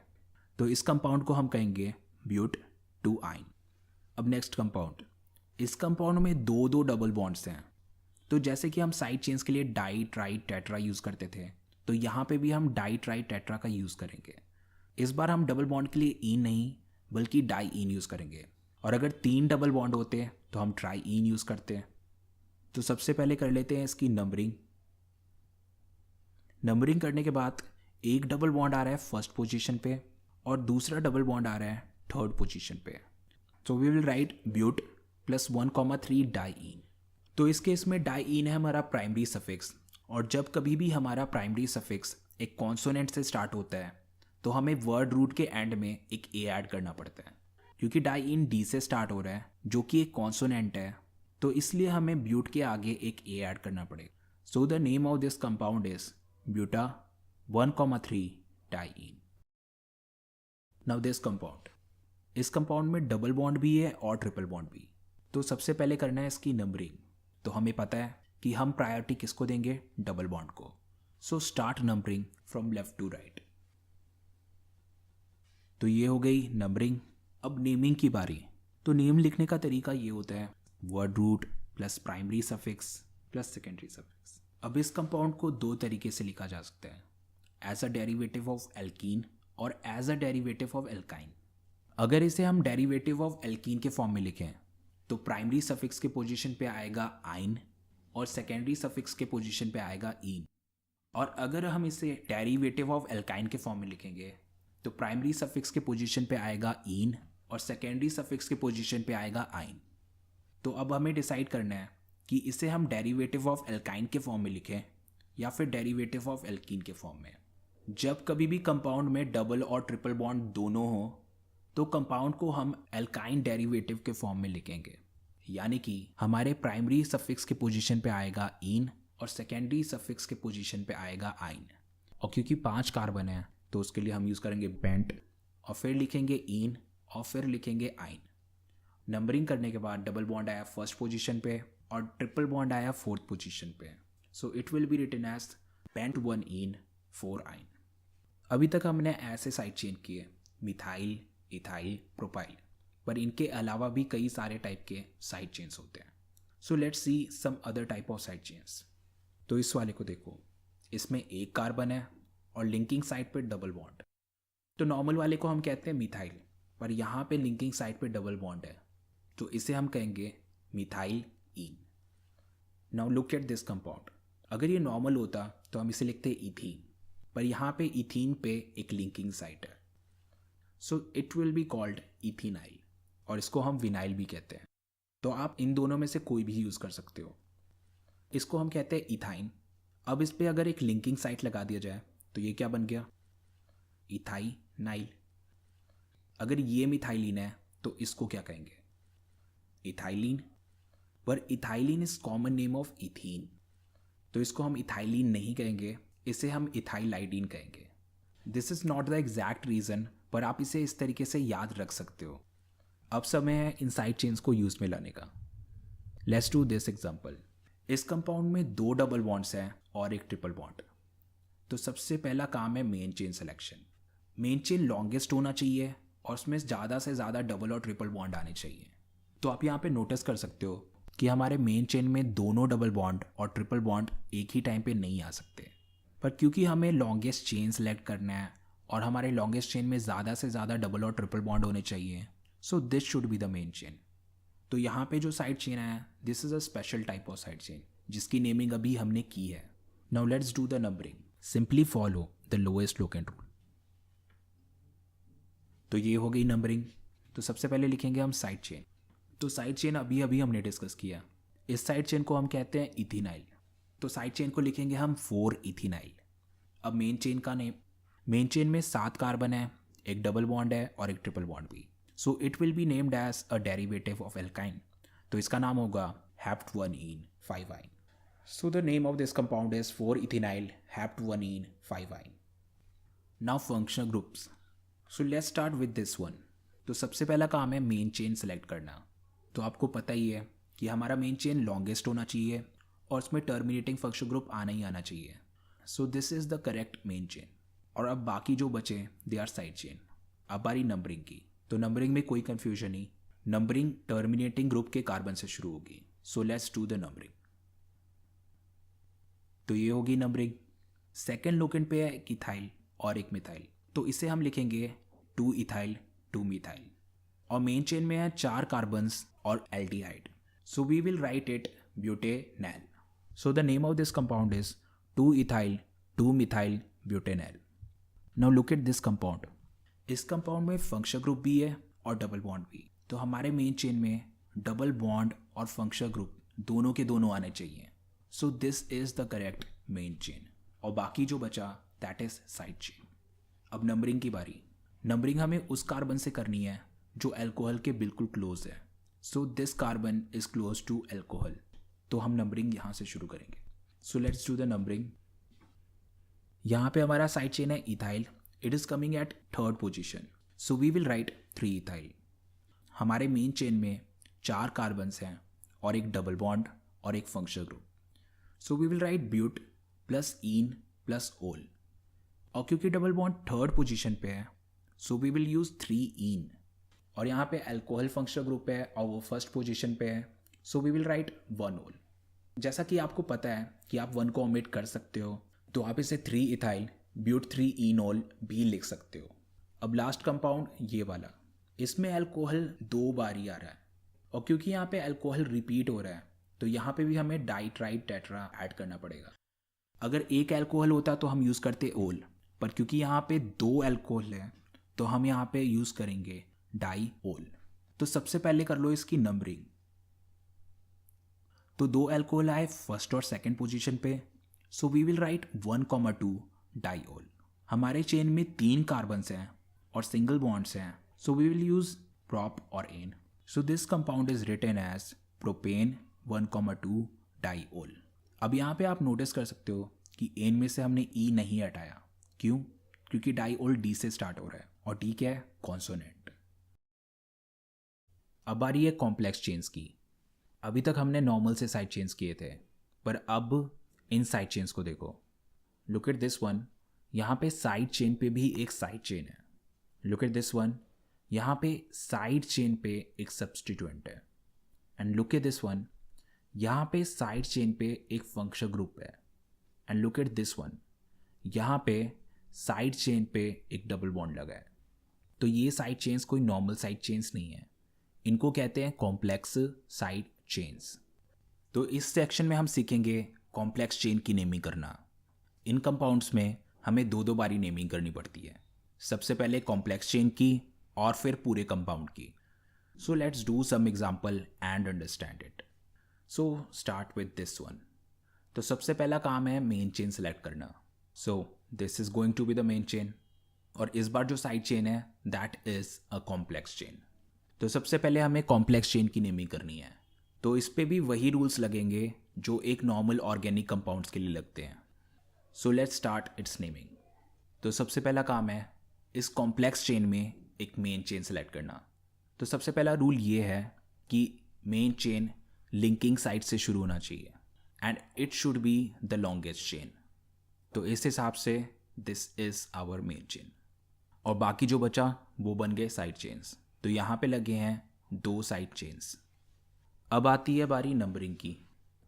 तो इस कंपाउंड को हम कहेंगे ब्यूट 2 आइन। अब नेक्स्ट कंपाउंड। इस कंपाउंड में 2 डबल बॉन्ड्स हैं। तो जैसे कि हम साइड चेन्स के लिए डाई ट्राई टेट्रा यूज़ करते थे, तो यहाँ पे भी हम डाई ट्राई टेट्रा का यूज़ करेंगे। इस बार हम डबल बॉन्ड के लिए इन नहीं बल्कि डाई इन यूज़ करेंगे। और अगर 3 डबल बॉन्ड होते तो हम ट्राई इन यूज़ करते हैं। तो सबसे पहले कर लेते हैं इसकी नंबरिंग। नंबरिंग करने के बाद एक डबल बॉन्ड आ रहा है 1st पोजीशन पे और दूसरा डबल बॉन्ड आ रहा है 3rd पोजीशन पे। So we will write but plus 1,3 diene. तो इस केस में डाईन है हमारा प्राइमरी सफिक्स, और जब कभी भी हमारा प्राइमरी सफिक्स एक कॉन्सोनेंट से स्टार्ट होता है तो हमें वर्ड रूट के एंड में एक ए ऐड करना पड़ता है। क्योंकि डाईन डी से स्टार्ट हो रहा है जो कि एक कॉन्सोनेंट है, तो इसलिए हमें ब्यूट के आगे एक ए ऐड करना पड़ेगा। सो the name of this compound is buta 1,3 dine. Now this compound, इस कंपाउंड में डबल बॉन्ड भी है और ट्रिपल बॉन्ड भी। तो सबसे पहले करना है इसकी नंबरिंग। तो हमें पता है कि हम प्रायोरिटी किसको देंगे, डबल बॉन्ड को। So start numbering from left to right. तो ये हो गई नंबरिंग। अब नेमिंग की बारी। तो नेम लिखने का तरीका ये होता है word root plus primary suffix plus secondary suffix. अब इस कंपाउंड को दो तरीके से लिखा जा सकता है, as a derivative of alkene और as a derivative of alkyne. अगर इसे हम डेरिवेटिव ऑफ एल्कीन के फॉर्म में लिखें तो प्राइमरी सफिक्स के पोजीशन पे आएगा आइन और सेकेंडरी सफिक्स के पोजीशन पे आएगा इन। और अगर हम इसे डेरिवेटिव ऑफ एल्काइन के फॉर्म में लिखेंगे तो प्राइमरी सफिक्स के पोजीशन पे आएगा इन और सेकेंडरी सफिक्स के पोजीशन पे आएगा आइन। तो अब हमें डिसाइड करना है कि इसे हम डेरिवेटिव ऑफ एल्काइन के फॉर्म में लिखें या फिर डेरिवेटिव ऑफ एल्कीन के फॉर्म में। जब कभी भी कंपाउंड में डबल और ट्रिपल बॉन्ड दोनों हो तो कंपाउंड को हम एल्काइन डेरिवेटिव के फॉर्म में लिखेंगे, यानी कि हमारे प्राइमरी सफिक्स के पोजीशन पे आएगा इन और सेकेंडरी सफिक्स के पोजीशन पे आएगा आइन। और क्योंकि 5 कार्बन है तो उसके लिए हम यूज़ करेंगे बेंट और फिर लिखेंगे इन और फिर लिखेंगे आइन। नंबरिंग करने के बाद डबल बॉन्ड आया फर्स्ट पोजीशन पे और ट्रिपल बॉन्ड आया फोर्थ पोजीशन पे। So it will be written as pent 1 en 4 yne. अभी तक हमने ऐसे साइड चेन किए मिथाइल, इथाइल, प्रोपाइल, पर इनके अलावा भी कई सारे टाइप के साइड चेन्स होते हैं। So let's see some other type of side chains. तो इस वाले को देखो, इसमें एक कार्बन है और लिंकिंग साइड पे डबल बॉन्ड। तो नॉर्मल वाले को हम कहते हैं मिथाइल, पर यहाँ पे लिंकिंग साइड पे डबल बॉन्ड है तो इसे हम कहेंगे methyl in. Now look at this compound. अगर ये नॉर्मल होता तो हम इसे लिखते इथीन, पर यहाँ पे इथीन पे एक लिंकिंग साइट है, so it will be called ethynyl और इसको हम विनाइल भी कहते हैं। तो आप इन दोनों में से कोई भी यूज़ कर सकते हो। इसको हम कहते हैं इथाइन। अब इस पे अगर एक लिंकिंग साइट लगा दिया जाए तो ये क्या बन गया, इथाइनाइल। अगर ये मिथाइलिन है तो इसको क्या कहेंगे, इथाइलिन। पर ethylene is common name of ethene, तो इसको हम इथाइलिन नहीं कहेंगे, इसे हम इथाइलाइडिन कहेंगे। This is not the exact reason, पर आप इसे इस तरीके से याद रख सकते हो। अब समय है इन साइड चेन्स को यूज़ में लाने का। Let's do this example. इस कंपाउंड में 2 डबल बॉन्ड्स हैं और एक ट्रिपल बॉन्ड। तो सबसे पहला काम है main chain selection. Main chain longest होना चाहिए और उसमें ज़्यादा से ज़्यादा डबल और ट्रिपल बॉन्ड आने चाहिए। तो आप यहाँ पे नोटिस कर सकते हो कि हमारे मेन चेन में दोनों डबल बॉन्ड और ट्रिपल बॉन्ड एक ही टाइम पे नहीं आ सकते, पर क्योंकि हमें लॉन्गेस्ट चेन सेलेक्ट करना है और हमारे लॉन्गेस्ट चेन में ज़्यादा से ज़्यादा डबल और ट्रिपल बॉन्ड होने चाहिए, so this should be the main chain. तो यहाँ पे जो साइड चेन है this is a special type of side chain जिसकी नेमिंग अभी हमने की है। Now let's do the numbering. Simply follow the lowest locant rule. तो ये हो गई नंबरिंग। तो सबसे पहले लिखेंगे हम साइड चेन। तो साइड चेन अभी अभी हमने डिस्कस किया, इस साइड चेन को हम कहते हैं इथेनाइल। तो साइड चेन को लिखेंगे हम 4 इथेनाइल। अब मेन चेन का नेम, मेन चेन में 7 कार्बन है, एक डबल बॉन्ड है और एक ट्रिपल बॉन्ड भी, so it will be named as a derivative of alkyne. तो इसका नाम होगा hept 5-ine। So the name of this compound is 4 ethenyl hept 5-ine। Now functional groups. So let's start with this one. तो सबसे पहला काम है main chain select करना। तो आपको पता ही है कि हमारा मेन चेन लॉन्गेस्ट होना चाहिए और उसमें टर्मिनेटिंग फंक्शनल ग्रुप आना ही आना चाहिए। So this is the correct main chain. और अब बाकी जो बचे दे आर साइड चेन। अब बारी नंबरिंग की। तो नंबरिंग में कोई कन्फ्यूजन नहीं, नंबरिंग टर्मिनेटिंग ग्रुप के कार्बन से शुरू होगी। So let's do the numbering. तो ये होगी नंबरिंग। सेकेंड लोकेंट पे है एक इथाइल और एक मिथाइल, तो इसे हम लिखेंगे 2 इथाइल 2 मिथाइल। और मेन चेन में है 4 कार्बन्स और aldehyde, so we will write it butanol. So the name of this compound is 2 ethyl 2 methyl butanol. Now look at this compound. इस कंपाउंड में फंक्शनल ग्रुप भी है और डबल बॉन्ड भी। तो हमारे मेन चेन में डबल बॉन्ड और फंक्शनल ग्रुप दोनों के दोनों आने चाहिए. So this is the correct main chain. और बाकी जो बचा दैट इज साइड चेन. अब नंबरिंग की बारी. नंबरिंग हमें उस कार्बन से करनी है जो अल्कोहल के बिल्कुल क्लोज है. So this carbon is close to alcohol. तो हम नंबरिंग यहाँ से शुरू करेंगे. So let's do the numbering. यहाँ पे हमारा साइड चेन है ethyl. It is coming at third position. So we will write 3 ethyl. हमारे मेन चेन में 4 कार्बन्स हैं और एक डबल बॉन्ड और एक functional group. So we will write but plus ene plus ol. और क्योंकि डबल बॉन्ड थर्ड पोजीशन पे है so we will use 3 ene. और यहाँ पे अल्कोहल फंक्शनल ग्रुप है और वो फर्स्ट पोजीशन पे है सो वी विल राइट 1 ओल. जैसा कि आपको पता है कि आप 1 को ओमिट कर सकते हो तो आप इसे 3 इथाइल ब्यूट 3 ईनोल भी लिख सकते हो. अब लास्ट कंपाउंड ये वाला. इसमें अल्कोहल 2 बार ही आ रहा है और क्योंकि यहाँ पे अल्कोहल रिपीट हो रहा है तो यहाँ पे भी हमें डाइट्राइड टेट्रा ऐड करना पड़ेगा. अगर एक अल्कोहल होता तो हम यूज़ करते ओल, पर क्योंकि यहाँ पे 2 अल्कोहल है तो हम यहाँ पे यूज़ करेंगे डाई ओल. तो सबसे पहले कर लो इसकी नंबरिंग. तो 2 अल्कोहल आए फर्स्ट और सेकंड पोजीशन पे so we will write 1,2 di ol. हमारे चेन में 3 कार्बन्स हैं और सिंगल बॉन्ड्स हैं so we will use prop और ane. So this compound is written as propane 1,2 di ol. अब यहाँ पे आप नोटिस कर सकते हो कि एन में से हमने ई नहीं हटाया. क्यों? क्योंकि डाई ओल डी से स्टार्ट हो रहा है और डी क्या है? कॉन्सोनेंट. अब बारी है कॉम्प्लेक्स चेन्स की. अभी तक हमने नॉर्मल से साइड चेन्स किए थे पर अब इन साइड चेन्स को देखो. Look at this one. यहाँ पे साइड चेन पे भी एक साइड चेन है. Look at this one. यहाँ पे साइड चेन पे एक सब्स्टिट्यूएंट है. And look at this one. यहाँ पे साइड चेन पे एक फंक्शनल ग्रुप है. And look at this one. यहाँ पे साइड चेन पे एक डबल बॉन्ड लगा है. तो ये साइड चेन्स कोई नॉर्मल साइड चेन्स नहीं है. इनको कहते हैं कॉम्प्लेक्स साइड चेन्स. तो इस सेक्शन में हम सीखेंगे कॉम्प्लेक्स चेन की नेमिंग करना. इन कंपाउंड्स में हमें 2 बारी नेमिंग करनी पड़ती है. सबसे पहले कॉम्प्लेक्स चेन की और फिर पूरे कंपाउंड की. So let's do some example and understand it. So start with this one. तो सबसे पहला काम है मेन चेन सेलेक्ट करना. So this is going to be the main chain और इस बार जो साइड चेन है that is a complex chain. तो सबसे पहले हमें कॉम्प्लेक्स चेन की नेमिंग करनी है. तो इस पे भी वही रूल्स लगेंगे जो एक नॉर्मल ऑर्गेनिक कंपाउंड्स के लिए लगते हैं. So let's start it's naming. तो सबसे पहला काम है इस कॉम्प्लेक्स चेन में एक मेन चेन सेलेक्ट करना. तो सबसे पहला रूल ये है कि मेन चेन लिंकिंग साइड से शुरू होना चाहिए and it should be the longest chain. तो इस हिसाब से this is our main chain. और बाकी जो बचा वो बन गए साइड चेन्स. तो यहाँ पे लगे हैं 2 साइड चेन्स. अब आती है बारी नंबरिंग की.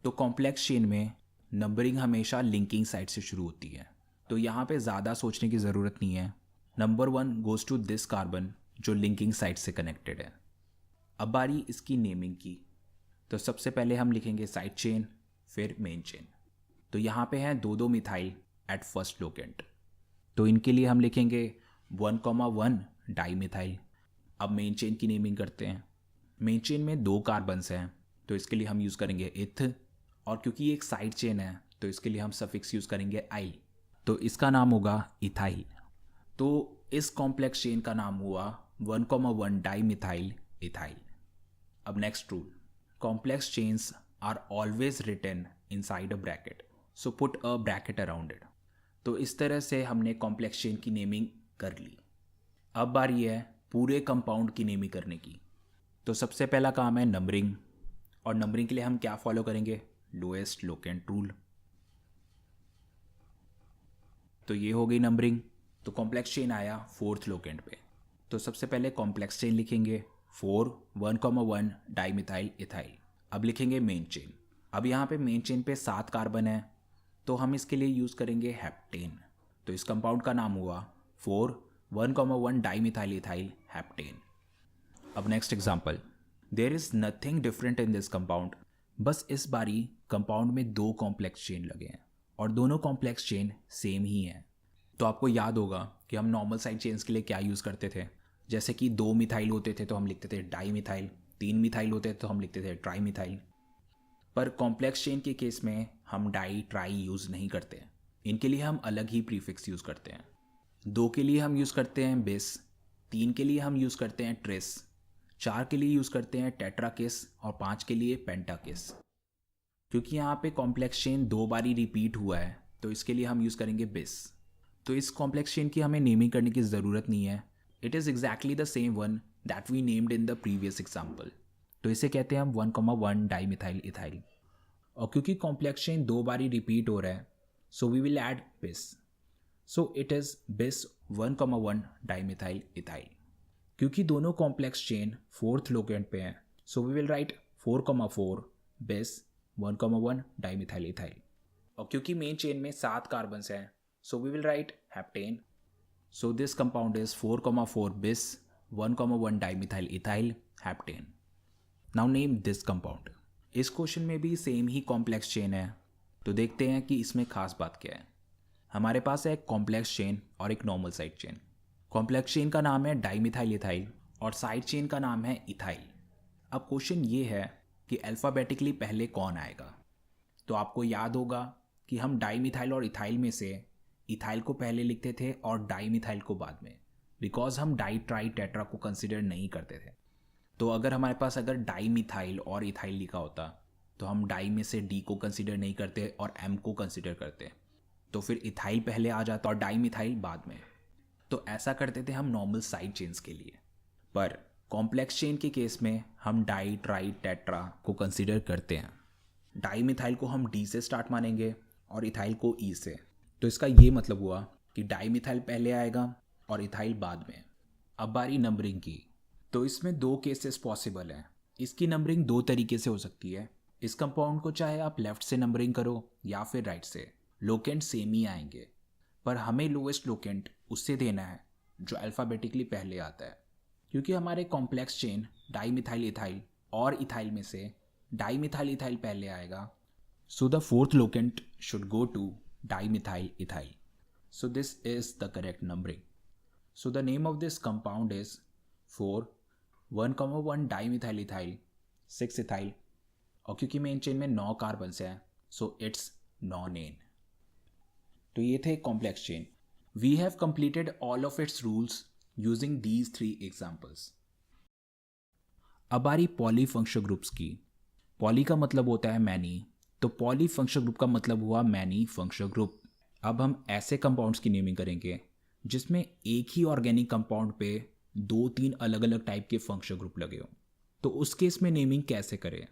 तो कॉम्प्लेक्स चेन में नंबरिंग हमेशा लिंकिंग साइड से शुरू होती है. तो यहाँ पे ज़्यादा सोचने की ज़रूरत नहीं है. Number 1 goes to this carbon जो लिंकिंग साइड से कनेक्टेड है. अब बारी इसकी नेमिंग की. तो सबसे पहले हम लिखेंगे साइड चेन फिर मेन चेन. तो यहाँ पे हैं 2 मिथाइल एट फर्स्ट लोकेंट. तो इनके लिए हम लिखेंगे 1,1 डाई मिथाइल. अब मेन चेन की नेमिंग करते हैं. मेन चेन में 2 कार्बन्स हैं तो इसके लिए हम यूज़ करेंगे इथ. और क्योंकि ये एक साइड चेन है तो इसके लिए हम सफिक्स यूज़ करेंगे आइल. तो इसका नाम होगा इथाइल. तो इस कॉम्प्लेक्स चेन का नाम हुआ 1,1 डाई मिथाइल इथाइल. अब next rule. Complex chains are always written inside a bracket. So put a bracket around it. तो इस तरह से हमने कॉम्प्लेक्स चेन की नेमिंग कर ली. अब बारी है पूरे कंपाउंड की नेमिंग करने की. तो सबसे पहला काम है नंबरिंग. और नंबरिंग के लिए हम क्या फॉलो करेंगे? Lowest locant rule. तो ये हो गई नंबरिंग. तो कॉम्प्लेक्स चेन आया 4th लोकेंट पे. तो सबसे पहले कॉम्प्लेक्स चेन लिखेंगे 4 1,1 डाईमिथाइल इथाइल. अब लिखेंगे मेन चेन. अब यहाँ पे मेन चेन पे 7 कार्बन है तो हम इसके लिए यूज़ करेंगे हेप्टेन. तो इस कंपाउंड का नाम हुआ 4 1,1 डाईमिथाइल इथाइल हेप्टेन. अब next example. There is nothing different in this compound. बस इस बारी कंपाउंड में 2 कॉम्प्लेक्स चेन लगे हैं और दोनों कॉम्प्लेक्स चेन सेम ही हैं. तो आपको याद होगा कि हम नॉर्मल साइड चेन्स के लिए क्या यूज़ करते थे. जैसे कि 2 मिथाइल होते थे तो हम लिखते थे डाई मिथाइल, 3 मिथाइल होते थे तो हम लिखते थे ट्राई मिथाइल। पर कॉम्प्लेक्स चेन के केस में हम डाई ट्राई यूज़ नहीं करते। इनके लिए हम अलग ही प्रीफिक्स यूज़ करते हैं। 2 के लिए हम यूज़ करते हैं बिस, 3 के लिए हम यूज़ करते हैं ट्रिस, 4 के लिए यूज़ करते हैं टेट्राकिस और 5 के लिए पेंटाकिस। क्योंकि यहाँ पे कॉम्प्लेक्स चेन 2 बारी रिपीट हुआ है तो इसके लिए हम यूज़ करेंगे बिस। तो इस कॉम्प्लेक्स चेन की हमें नेमिंग करने की ज़रूरत नहीं है। It is exactly the same one that we named in the previous example. तो इसे कहते हैं हम 1,1 डाईमिथाइल इथाइल। और क्योंकि कॉम्प्लेक्स चेन 2 बारी रिपीट हो रहा है सो वी विल ऐड बिस। सो इट इज़ बिस 1,1 डाईमिथाइल इथाइल। क्योंकि दोनों कॉम्प्लेक्स चेन 4th लोकेंट पे हैं सो वी विल राइट 4,4 बिस 1,1 डाईमिथाइल इथाइल। और क्योंकि मेन चेन में 7 कार्बन्स हैं so we will write heptane. So this compound is 4,4 bis 1,1 dimethyl ethyl heptane. Now name this compound. इस क्वेश्चन में भी सेम ही कॉम्प्लेक्स चेन है तो देखते हैं कि इसमें खास बात क्या है। हमारे पास है एक कॉम्प्लेक्स चेन और एक normal side chain. Complex chain का नाम है डाईमिथाइल इथाइल और साइड चेन का नाम है इथाइल। अब क्वेश्चन ये है कि अल्फ़ाबेटिकली पहले कौन आएगा। तो आपको याद होगा कि हम डाईमिथाइल और इथाइल में से इथाइल को पहले लिखते थे और डाईमिथाइल को बाद में, बिकॉज हम डाई ट्राई टेट्रा को कंसिडर नहीं करते थे। तो अगर हमारे पास अगर डाईमिथाइल और इथाइल लिखा होता तो हम डाई में से डी को कंसिडर नहीं करते और एम को कंसिडर करते, तो फिर इथाइल पहले आ जाता और डाईमिथाइल बाद में। तो ऐसा करते थे हम नॉर्मल साइड चेन्स के लिए। पर कॉम्प्लेक्स चेन के केस में हम डाई ट्राई टेट्रा को कंसिडर करते हैं। डाईमिथाइल को हम डी से स्टार्ट मानेंगे और इथाइल को ई से। तो इसका ये मतलब हुआ कि डाईमिथाइल पहले आएगा और इथाइल बाद में। अब बारी नंबरिंग की। तो इसमें 2 केसेस पॉसिबल हैं। इसकी नंबरिंग 2 तरीके से हो सकती है। इस कंपाउंड को चाहे आप लेफ्ट से नंबरिंग करो या फिर राइट से, लोकेंट सेम ही आएंगे। पर हमें लोएस्ट लोकेंट उससे देना है जो अल्फ़ाबेटिकली पहले आता है। क्योंकि हमारे कॉम्प्लेक्स चेन डाईमिथाइल इथाइल और इथाइल में से डाईमिथाइल इथाइल पहले आएगा, so the 4th locant should go to dimethyl ethyl. So this is the correct numbering. So the name of this compound is 4 1,1 dimethyl ethyl 6 ethyl। और क्योंकि main chain में 9 carbons हैं so it's nonane. तो ये थे complex chain. We have completed all of its rules using these 3 examples. अब बारी poly functional groups की। पॉली का मतलब होता है मैनी, तो पॉली फंक्शनल ग्रुप का मतलब हुआ मैनी फंक्शनल ग्रुप। अब हम ऐसे कंपाउंड्स की नेमिंग करेंगे जिसमें एक ही ऑर्गेनिक कंपाउंड पे 2-3 अलग अलग टाइप के फंक्शनल ग्रुप लगे हों। तो उस केस में नेमिंग कैसे करें?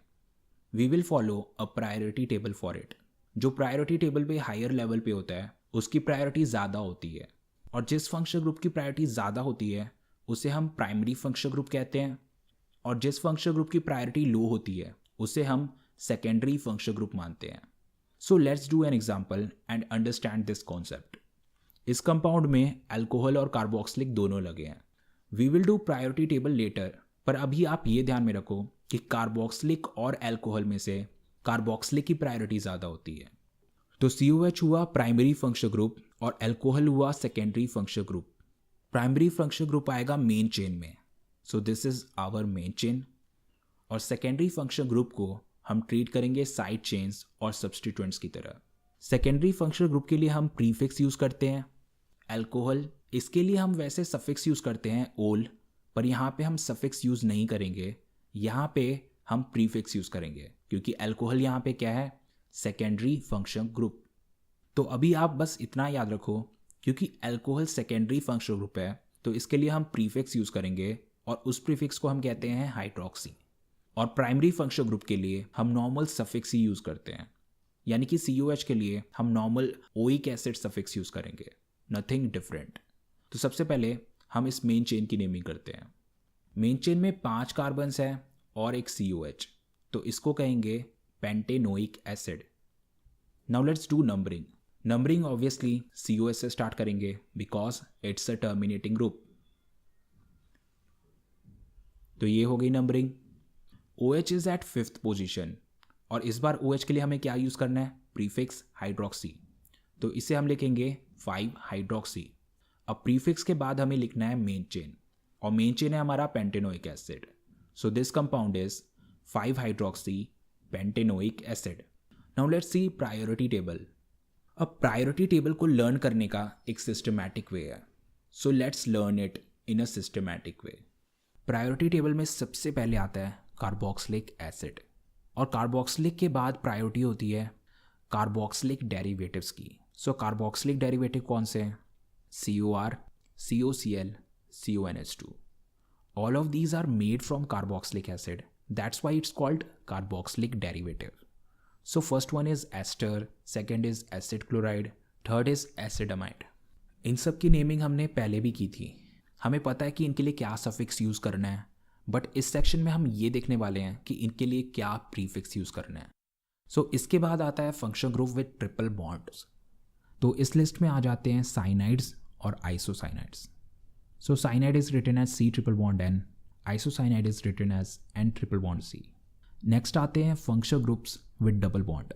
We will follow a priority table for it. जो प्रायोरिटी टेबल पे हायर लेवल पे होता है उसकी प्रायोरिटी ज़्यादा होती है, और जिस फंक्शनल ग्रुप की प्रायोरिटी ज़्यादा होती है उसे हम प्राइमरी फंक्शनल ग्रुप कहते हैं, और जिस फंक्शनल ग्रुप की प्रायोरिटी लो होती है उसे हम सेकेंडरी फंक्शनल ग्रुप मानते हैं। So let's do an example and understand this concept. इस कंपाउंड में अल्कोहल और कार्बोक्सिलिक दोनों लगे हैं। We will do priority table later, पर अभी आप ये ध्यान में रखो कि कार्बोक्सिलिक और अल्कोहल में से कार्बोक्सिलिक की प्रायोरिटी ज़्यादा होती है। तो COH हुआ प्राइमरी फंक्शनल ग्रुप और अल्कोहल हुआ secondary functional group. Primary functional group आएगा मेन चेन में, so this is our main chain. और सेकेंडरी फंक्शनल ग्रुप को हम ट्रीट करेंगे साइड चेन्स और सब्सटीट्यूएंट्स की तरह। सेकेंडरी फंक्शनल ग्रुप के लिए हम प्रीफिक्स यूज़ करते हैं। अल्कोहल, इसके लिए हम वैसे सफिक्स यूज़ करते हैं ओल, पर यहाँ पे हम सफिक्स यूज़ नहीं करेंगे, यहाँ पे हम प्रीफिक्स यूज़ करेंगे क्योंकि अल्कोहल यहाँ पे क्या है, सेकेंडरी फंक्शनल ग्रुप। तो अभी आप बस इतना याद रखो, क्योंकि अल्कोहल सेकेंडरी फंक्शनल ग्रुप है तो इसके लिए हम प्रीफिक्स यूज़ करेंगे और उस प्रीफिक्स को हम कहते हैं हाइड्रोक्सी। और प्राइमरी फंक्शनल ग्रुप के लिए हम नॉर्मल सफिक्स ही यूज़ करते हैं, यानी कि COH के लिए हम normal oic acid suffix use करेंगे, नथिंग डिफरेंट। तो सबसे पहले हम इस मेन चेन की नेमिंग करते हैं। मेन चेन में 5 कार्बन्स हैं और एक COH, तो इसको कहेंगे pentanoic acid. Now let's do numbering. Numbering obviously COH से स्टार्ट करेंगे because it's a terminating group. तो ये हो गई numbering. OH is at 5th position, और इस बार OH के लिए हमें क्या यूज़ करना है, प्रीफिक्स हाइड्रोक्सी। तो इसे हम लिखेंगे 5 हाइड्रोक्सी। अब प्रीफिक्स के बाद हमें लिखना है मेन चेन। और मेन चेन है हमारा pentanoic acid. So this compound is 5 hydroxy pentanoic acid. Now let's C priority table. अब प्रायोरिटी टेबल को लर्न करने का एक सिस्टमैटिक वे है. So let's learn it in a systematic way. Priority table में सबसे पहले आता है कार्बोक्सिलिक एसिड, और कार्बोक्सिलिक के बाद प्रायोरिटी होती है कार्बोक्सिलिक डेरिवेटिव्स की. सो कार्बोक्सिलिक डेरिवेटिव कौन से हैं? COR, COCl, CONH2. All of these are made from carboxylic acid. That's why it's called carboxylic derivative. So first one is ester, second is acid chloride, third is acetamiide. इन सब की naming हमने पहले भी की थी. हमें पता है कि इनके लिए क्या सफिक्स यूज़ करना है, बट इस सेक्शन में हम ये देखने वाले हैं कि इनके लिए क्या प्रीफिक्स यूज़ करना है. सो इसके बाद आता है functional group with triple bonds. तो इस लिस्ट में आ जाते हैं साइनाइड्स और isocyanides. So cyanide is written as C triple bond N, isocyanide is written as N triple bond C. Next आते हैं functional groups with double bond.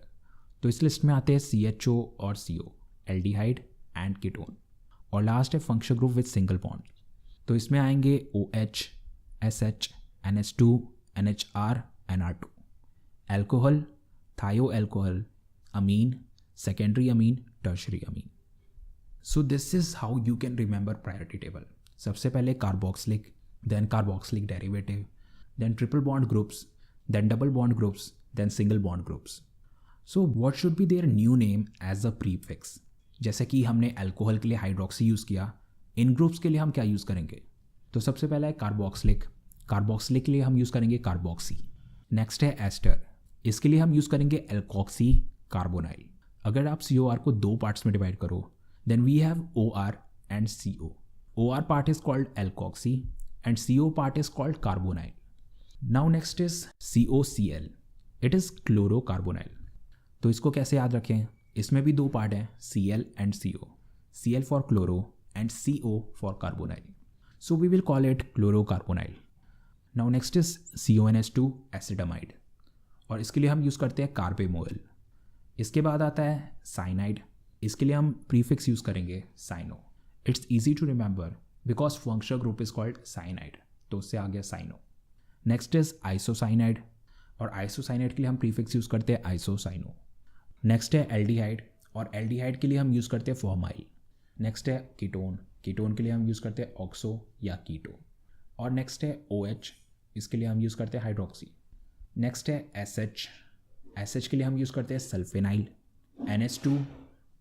तो इस लिस्ट में आते हैं CHO और CO, एल्डिहाइड एंड कीटोन. और लास्ट है functional group with single bond. तो इसमें आएंगे OH, SH, NH2, NHR, NR2. Alcohol, thio alcohol, amine, secondary amine, tertiary amine. So this is how you can remember priority table. सबसे पहले carboxylic, then carboxylic derivative, then triple bond groups, then double bond groups, then single bond groups. So what should be their new name as a prefix. जैसे कि हमने alcohol के लिए hydroxy use किया, इन groups के लिए हम क्या यूज़ करेंगे? तो सबसे पहला है कार्बोक्सिलिक. कार्बोक्सिलिक के लिए हम यूज़ करेंगे कार्बोक्सी. नेक्स्ट है एस्टर, इसके लिए हम यूज़ करेंगे एल्कोक्सी कार्बोनाइल. अगर आप COR को दो पार्ट्स में डिवाइड करो, then we have OR and CO. OR part is called alkoxy and CO part is called carbonyl. Now next is COCl, it is chlorocarbonyl. तो इसको कैसे याद रखें? इसमें भी दो पार्ट हैं, Cl and CO. Cl for chloro and CO for carbonyl. So we will call it chlorocarbonyl. Now next is CONH2 acid amide, और इसके लिए हम यूज़ करते हैं कार्बेमोल. इसके बाद आता है साइनाइड, इसके लिए हम प्रीफिक्स यूज़ करेंगे cyano. It's easy to remember because functional group is called cyanide, तो उससे आ गया साइनो. नेक्स्ट इज आइसोसाइनाइड, और आइसोसाइनाइड के लिए हम प्रीफिक्स यूज़ करते हैं आइसोसाइनो. नेक्स्ट है एल्डिहाइड, और एल्डिहाइड के लिए हम यूज़ करते हैं फॉर्माइल. नेक्स्ट है कीटोन, कीटोन के लिए हम यूज़ करते हैं ऑक्सो या कीटो. और नेक्स्ट है OH, इसके लिए हम यूज़ करते हैं हाइड्रोक्सी. नेक्स्ट है SH, SH के लिए हम यूज़ करते हैं सल्फेनाइल. NH2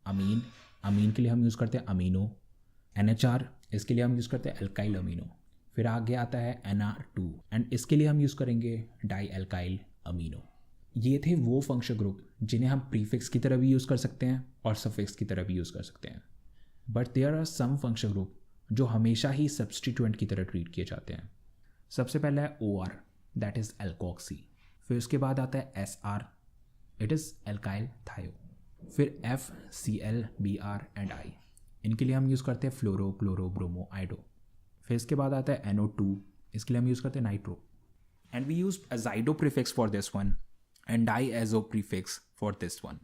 अमीन, अमीन के लिए हम यूज़ करते हैं अमीनो. NHR, इसके लिए हम यूज़ करते हैं अल्काइल अमीनो. फिर आगे आता है NR2, एंड इसके लिए हम यूज़ करेंगे डाई अल्काइल अमीनो. ये थे वो फंक्शनल ग्रुप जिन्हें हम प्रीफिक्स की तरह भी यूज़ कर सकते हैं और सफिक्स की तरह भी यूज़ कर सकते हैं. But there are some functional group जो हमेशा ही सब्सटीट्यूएंट की तरह ट्रीट किए जाते हैं. सबसे पहला है OR, दैट इज़ एल्कोक्सी. फिर उसके बाद आता है SR, इट इज़ एल्काइल थायो. फिर F, Cl, Br and I, इनके लिए हम यूज़ करते हैं फ्लोरो, क्लोरो, ब्रोमो, आइडो. फिर इसके बाद आता है NO2, इसके लिए हम यूज़ करते हैं nitro. And we use azido prefix for this one and diazo prefix for this one.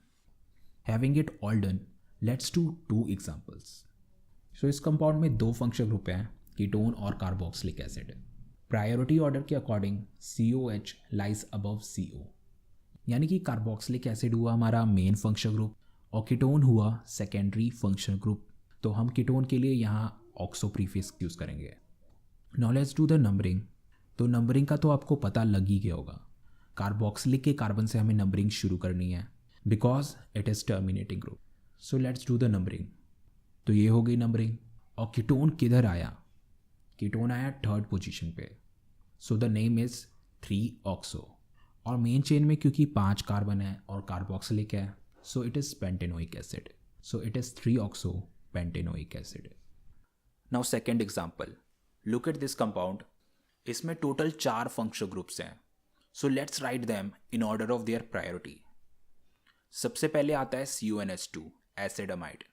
Having it all done, let's do two examples. So इस कंपाउंड में दो फंक्शनल ग्रुप हैं, कीटोन और कार्बोक्सिलिक एसिड. प्रायोरिटी ऑर्डर के according COH lies above CO, यानी कि carboxylic acid हुआ हमारा मेन फंक्शनल ग्रुप और कीटोन हुआ सेकेंडरी फंक्शनल ग्रुप. तो हम कीटोन के लिए यहाँ ऑक्सो प्रीफिक्स यूज़ करेंगे. Now let's do the numbering. तो नंबरिंग का तो आपको पता लग ही गया होगा. कार्बोक्सिलिक के कार्बन से हमें नंबरिंग शुरू करनी है because it is terminating group. So let's do the numbering. तो ये हो गई नंबरिंग. और कीटोन किधर आया? कीटोन आया थर्ड पोजीशन पे. So the name is three oxo. और मेन चेन में क्योंकि 5 कार्बन है और कार्बोक्सिलिक है, so it is pentanoic acid. So it is three oxo pentanoic acid. Now second example, look at this compound. इसमें टोटल 4 फंक्शनल ग्रुप्स हैं. So let's write them in order of their priority. सबसे पहले आता है CONH2 acid amide,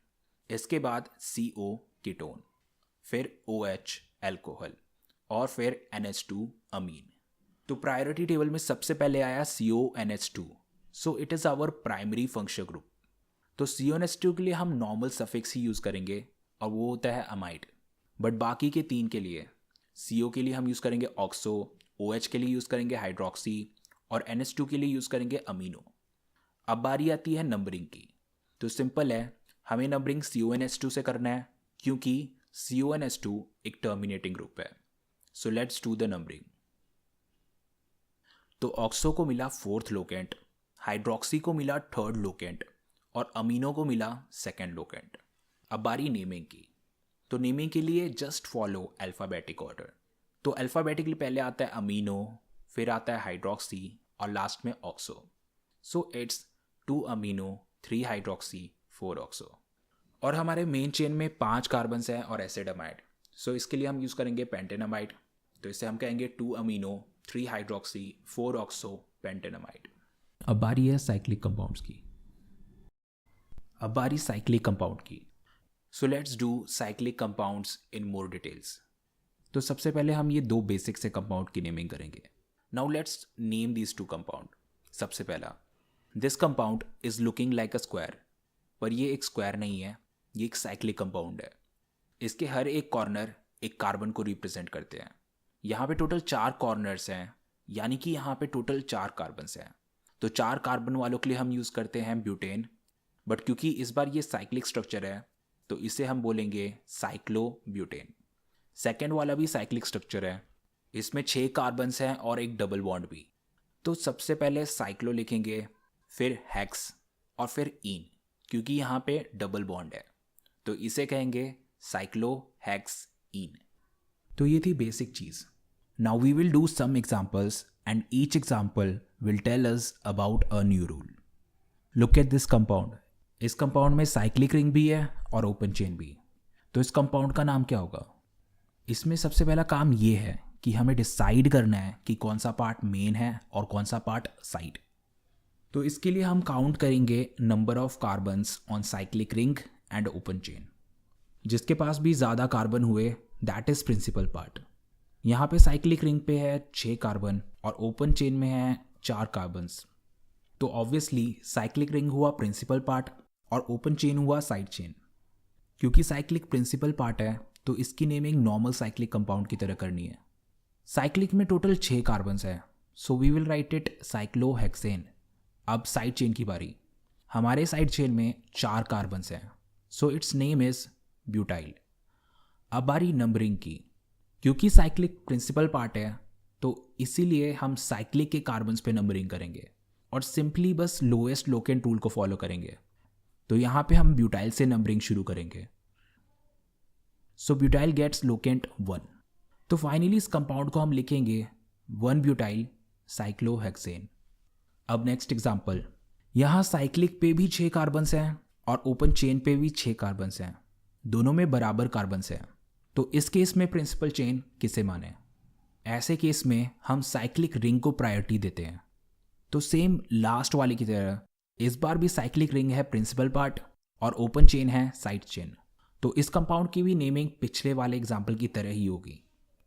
इसके बाद CO ketone, फिर OH alcohol और फिर NH2 अमीन. तो प्रायोरिटी टेबल में सबसे पहले आया CONH2. So it is our primary functional group. तो CONH2 के लिए हम नॉर्मल सफिक्स ही यूज़ करेंगे और वो होता है अमाइड. बट बाकी के 3 के लिए CO के लिए हम यूज़ करेंगे ऑक्सो, OH के लिए यूज़ करेंगे हाइड्रोक्सी और NH2 के लिए यूज़ करेंगे अमीनो। अब बारी आती है नंबरिंग की। तो सिंपल है, हमें नंबरिंग CONH2 से करना है क्योंकि CONH2 एक टर्मिनेटिंग ग्रुप है। So let's do the numbering. तो ऑक्सो को मिला 4th लोकेंट, हाइड्रोक्सी को मिला 3rd लोकेंट और अमीनो को मिला 2nd लोकेंट। अब बारी नेमिंग की। तो नेमिंग के लिए जस्ट फॉलो अल्फ़ाबेटिक ऑर्डर। तो अल्फ़ाबेटिकली पहले आता है अमीनो, फिर आता है हाइड्रोक्सी और लास्ट में oxo. So it's 2 amino, 3 hydroxy, 4 oxo. और हमारे मेन चेन में 5 कार्बन्स हैं और एसिडमाइड। सो इसके लिए हम यूज़ करेंगे पेंटेनामाइड। तो इसे हम कहेंगे 2 अमीनो, 3 हाइड्रोक्सी, 4 ऑक्सो, पेंटेनामाइड। अब बारी है साइक्लिक कंपाउंड्स की। अब बारी साइक्लिक कंपाउंड की। So let's do cyclic compounds in more details. तो सबसे पहले हम ये 2 बेसिक से कंपाउंड की नेमिंग करेंगे। Now let's name these 2 compound. सबसे पहला, this compound is looking like a square, पर ये एक स्क्वायर नहीं है, ये एक साइक्लिक कंपाउंड है। इसके हर एक कॉर्नर एक कार्बन को रिप्रेजेंट करते हैं। यहाँ पे टोटल 4 कॉर्नर्स हैं, यानी कि यहाँ पे टोटल 4 कार्बन्स हैं। तो 4 कार्बन वालों के लिए हम यूज़ करते हैं ब्यूटेन, बट क्योंकि इस बार ये साइक्लिक स्ट्रक्चर है तो इसे हम बोलेंगे साइक्लोब्यूटेन। सेकेंड वाला भी साइक्लिक स्ट्रक्चर है, इसमें 6 कार्बन्स हैं और एक डबल बॉन्ड भी। तो सबसे पहले साइक्लो लिखेंगे, फिर हेक्स और फिर ईन, क्योंकि यहाँ पे डबल बॉन्ड है तो इसे कहेंगे साइक्लो हेक्स ईन। तो ये थी बेसिक चीज़। Now we will do some examples and each example will tell us about a new rule. Look at this compound. इस कंपाउंड में साइक्लिक रिंग भी है और ओपन चेन भी। तो इस कंपाउंड का नाम क्या होगा? इसमें सबसे पहला काम ये है कि हमें डिसाइड करना है कि कौन सा पार्ट मेन है और कौन सा पार्ट साइड। तो इसके लिए हम काउंट करेंगे number of carbons on cyclic ring and open chain. जिसके पास भी ज़्यादा कार्बन हुए दैट इज़ प्रिंसिपल पार्ट। यहाँ पे साइक्लिक रिंग पे है 6 कार्बन और ओपन चेन में है 4 कार्बन्स। तो ऑब्वियसली साइक्लिक रिंग हुआ प्रिंसिपल पार्ट और ओपन चेन हुआ साइड चेन। क्योंकि साइक्लिक प्रिंसिपल पार्ट है तो इसकी नेमिंग नॉर्मल साइक्लिक कंपाउंड की तरह करनी है। साइक्लिक में टोटल 6 कार्बन्स है, so we will write it cyclohexane. अब साइड चेन की बारी। हमारे साइड चेन में 4 कार्बन्स हैं, so it's name is butyl. अब बारी नंबरिंग की। क्योंकि साइक्लिक प्रिंसिपल पार्ट है तो इसीलिए हम साइक्लिक के कार्बन्स पे नंबरिंग करेंगे और सिंपली बस लोएस्ट लोकेंट रूल को फॉलो करेंगे। तो यहाँ पे हम ब्यूटाइल से नंबरिंग शुरू करेंगे। सो ब्यूटाइल गेट्स लोकेंट 1। तो फाइनली इस कंपाउंड को हम लिखेंगे 1 ब्यूटाइल साइक्लोहेक्सेन। अब नेक्स्ट एग्जांपल। यहाँ साइक्लिक पे भी 6 कार्बन्स हैं और ओपन चेन पे भी 6 कार्बन्स हैं, दोनों में बराबर कार्बन्स हैं। तो इस केस में प्रिंसिपल चेन किसे माने? ऐसे केस में हम साइक्लिक रिंग को प्रायोरिटी देते हैं। तो सेम लास्ट वाले की तरह इस बार भी साइक्लिक रिंग है प्रिंसिपल पार्ट और ओपन चेन है साइड चेन। तो इस कंपाउंड की भी नेमिंग पिछले वाले एग्जाम्पल की तरह ही होगी।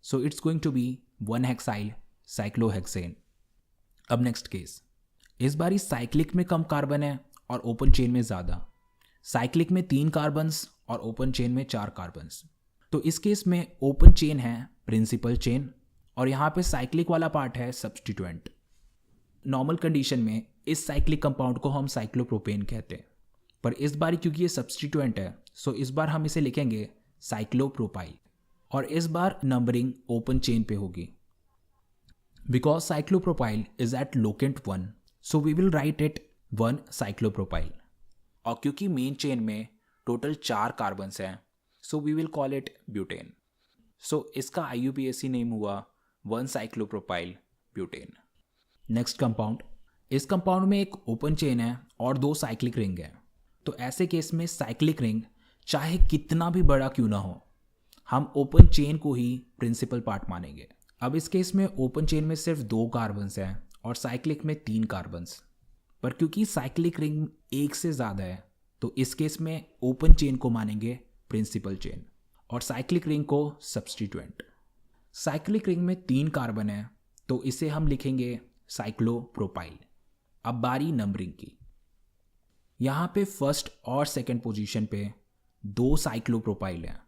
So it's going to be 1 hexyl cyclohexane. अब नेक्स्ट केस। इस बार इस साइक्लिक में कम कार्बन है और ओपन चेन में ज़्यादा। साइक्लिक में 3 कार्बन्स और ओपन चेन में 4 कार्बन्स। तो इस केस में ओपन चेन है प्रिंसिपल चेन और यहाँ पे साइक्लिक वाला पार्ट है सब्स्टिट्यूएंट। नॉर्मल कंडीशन में इस साइक्लिक कंपाउंड को हम साइक्लोप्रोपेन कहते हैं, पर इस बार क्योंकि ये सब्स्टिट्यूएंट है सो इस बार हम इसे लिखेंगे साइक्लोप्रोपाइल और इस बार नंबरिंग ओपन चेन पे होगी। Because cyclopropyl is at locant 1 so we will write it 1 cyclopropyl. और क्योंकि मेन चेन में टोटल 4 कार्बन्स हैं so we will call it butane. So इसका IUPAC नेम हुआ 1 साइक्लोप्रोपाइल ब्यूटेन। Next compound. इस compound में एक ओपन चेन है और 2 साइक्लिक रिंग है। तो ऐसे केस में साइक्लिक रिंग चाहे कितना भी बड़ा क्यों ना हो, हम ओपन चेन को ही प्रिंसिपल पार्ट मानेंगे। अब इस केस में ओपन चेन में सिर्फ 2 कार्बन्स हैं और साइक्लिक में 3 कार्बन्स। पर क्योंकि साइक्लिक रिंग एक से ज़्यादा है तो इस केस में ओपन चेन को मानेंगे प्रिंसिपल चेन और साइक्लिक रिंग को सब्स्टिट्यूएंट। साइक्लिक रिंग में 3 कार्बन है तो इसे हम लिखेंगे साइक्लोप्रोपाइल। अब बारी नंबरिंग की। यहाँ पे फर्स्ट और सेकंड पोजीशन पे 2 साइक्लोप्रोपाइल हैं,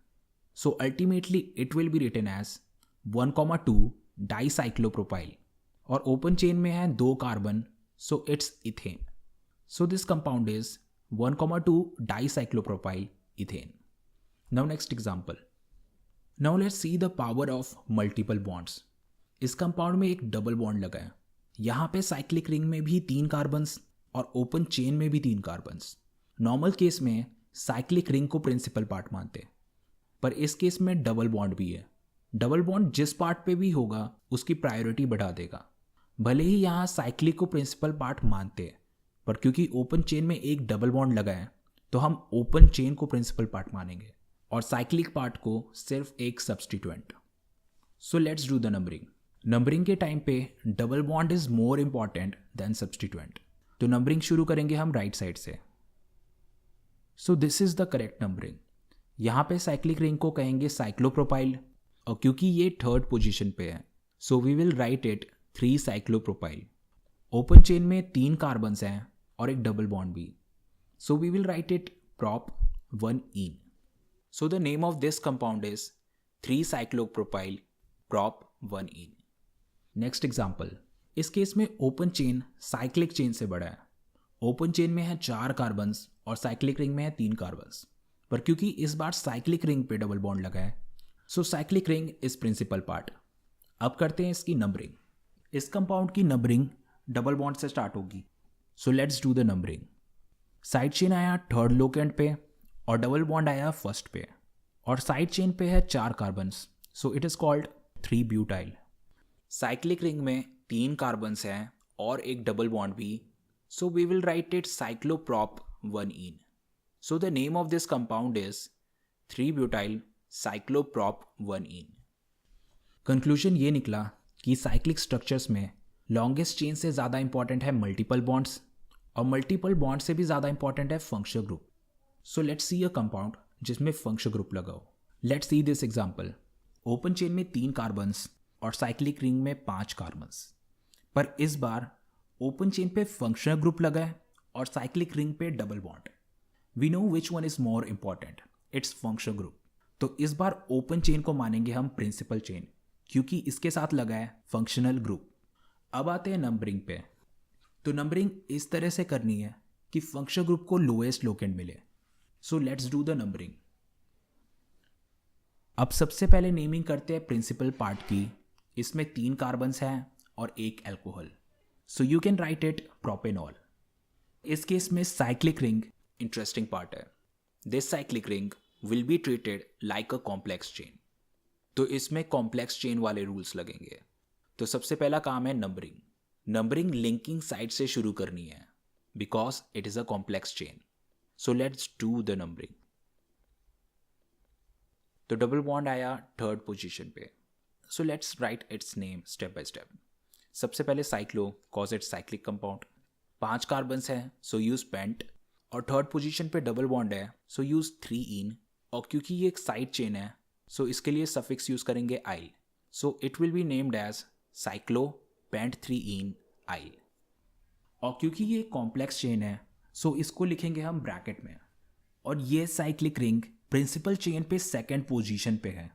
so ultimately it will be written as 1,2 dicyclopropyl और ओपन चेन में है 2 carbon, so it's ethane. So this compound is 1,2 dicyclopropyl ethane. Now next example. Now let's see the power of multiple bonds. इस compound में एक double bond लगा है. यहाँ पे साइक्लिक रिंग में भी 3 कार्बन्स और ओपन चेन में भी 3 कार्बन्स. नॉर्मल केस में साइक्लिक रिंग को प्रिंसिपल पार्ट मानते हैं, पर इस केस में डबल बॉन्ड भी है. डबल बॉन्ड जिस पार्ट पे भी होगा उसकी प्रायोरिटी बढ़ा देगा. भले ही यहाँ साइक्लिक को प्रिंसिपल पार्ट मानते हैं, पर क्योंकि ओपन चेन में एक डबल बॉन्ड लगा है तो हम ओपन चेन को प्रिंसिपल पार्ट मानेंगे और साइक्लिक पार्ट को सिर्फ एक substituent. So let's do the numbering. Numbering के टाइम पे double bond is more important than substituent. तो नंबरिंग शुरू करेंगे हम राइट साइड से. So this is the correct numbering. यहाँ पे साइक्लिक रिंग को कहेंगे साइक्लोप्रोपाइल और क्योंकि ये थर्ड पोजीशन पे है so we will write it 3 cyclopropyl. Open chain में 3 कार्बन्स हैं और एक डबल बॉन्ड भी, so we will write it prop 1ene. So the name of this compound is 3 cyclopropyl prop 1ene. Next example. इस case में open chain cyclic chain से बड़ा है. ओपन चेन में है 4 कार्बन्स और साइक्लिक रिंग में है 3 कार्बन्स, पर क्योंकि इस बार साइक्लिक रिंग पे डबल बॉन्ड लगा है so cyclic ring is principal part. अब करते हैं इसकी नंबरिंग. इस कंपाउंड की नंबरिंग डबल बॉन्ड से स्टार्ट होगी. So let's do the numbering. Side chain आया थर्ड लोकेंट पे और डबल बॉन्ड आया फर्स्ट पे और साइड चेन पे है 4 carbons, so it is called 3 butyl. Cyclic ring में 3 कार्बन्स हैं और एक डबल बॉन्ड भी, so we will write it cycloprop 1ene. So the name of this compound is 3 butyl cycloprop 1ene. Conclusion ये निकला कि साइक्लिक स्ट्रक्चर्स में longest chain से ज़्यादा इंपॉर्टेंट है मल्टीपल बॉन्ड्स और मल्टीपल बॉन्ड से भी ज़्यादा इंपॉर्टेंट है functional group. So let's see a compound जिसमें फंक्शनल ग्रुप लगा हो. Let's see this example. Open chain में 3 कार्बन्स और साइक्लिक रिंग में 5 कार्बन्स, पर इस बार ओपन चेन पे फंक्शनल ग्रुप लगा है और साइक्लिक रिंग पे double bond. We know which one is more important, it's functional group. तो इस बार ओपन चेन को मानेंगे हम प्रिंसिपल चेन क्योंकि इसके साथ लगा है फंक्शनल ग्रुप. अब आते हैं नंबरिंग पे. तो नंबरिंग इस तरह से करनी है कि फंक्शनल ग्रुप को लोएस्ट लोकेंट मिले. So let's do the numbering. अब सबसे पहले नेमिंग करते हैं प्रिंसिपल पार्ट की. इसमें 3 कार्बन्स हैं और 1 alcohol, so you can write it propanol. इस केस में साइक्लिक रिंग इंटरेस्टिंग पार्ट है. This cyclic ring will be treated like a complex chain. तो इसमें कॉम्प्लेक्स चेन वाले रूल्स लगेंगे. तो सबसे पहला काम है नंबरिंग. नंबरिंग लिंकिंग साइड से शुरू करनी है because it is a complex chain. So let's do the numbering. तो डबल बॉन्ड आया थर्ड पोजीशन पे, सो let's right it's name step by step. सबसे पहले cyclo cause it's cyclic compound. 5 carbons हैं सो यूज पेंट और थर्ड पोजीशन पे double bond है सो use 3ene. और क्योंकि ये एक साइड चेन है सो इसके लिए सफिक्स यूज करेंगे yl. So it will be named as cyclo pent 3ene yl. और क्योंकि ये कॉम्प्लेक्स चेन है सो इसको लिखेंगे हम ब्रैकेट में. और ये साइक्लिक रिंग प्रिंसिपल चेन पे सेकेंड पोजीशन पे है,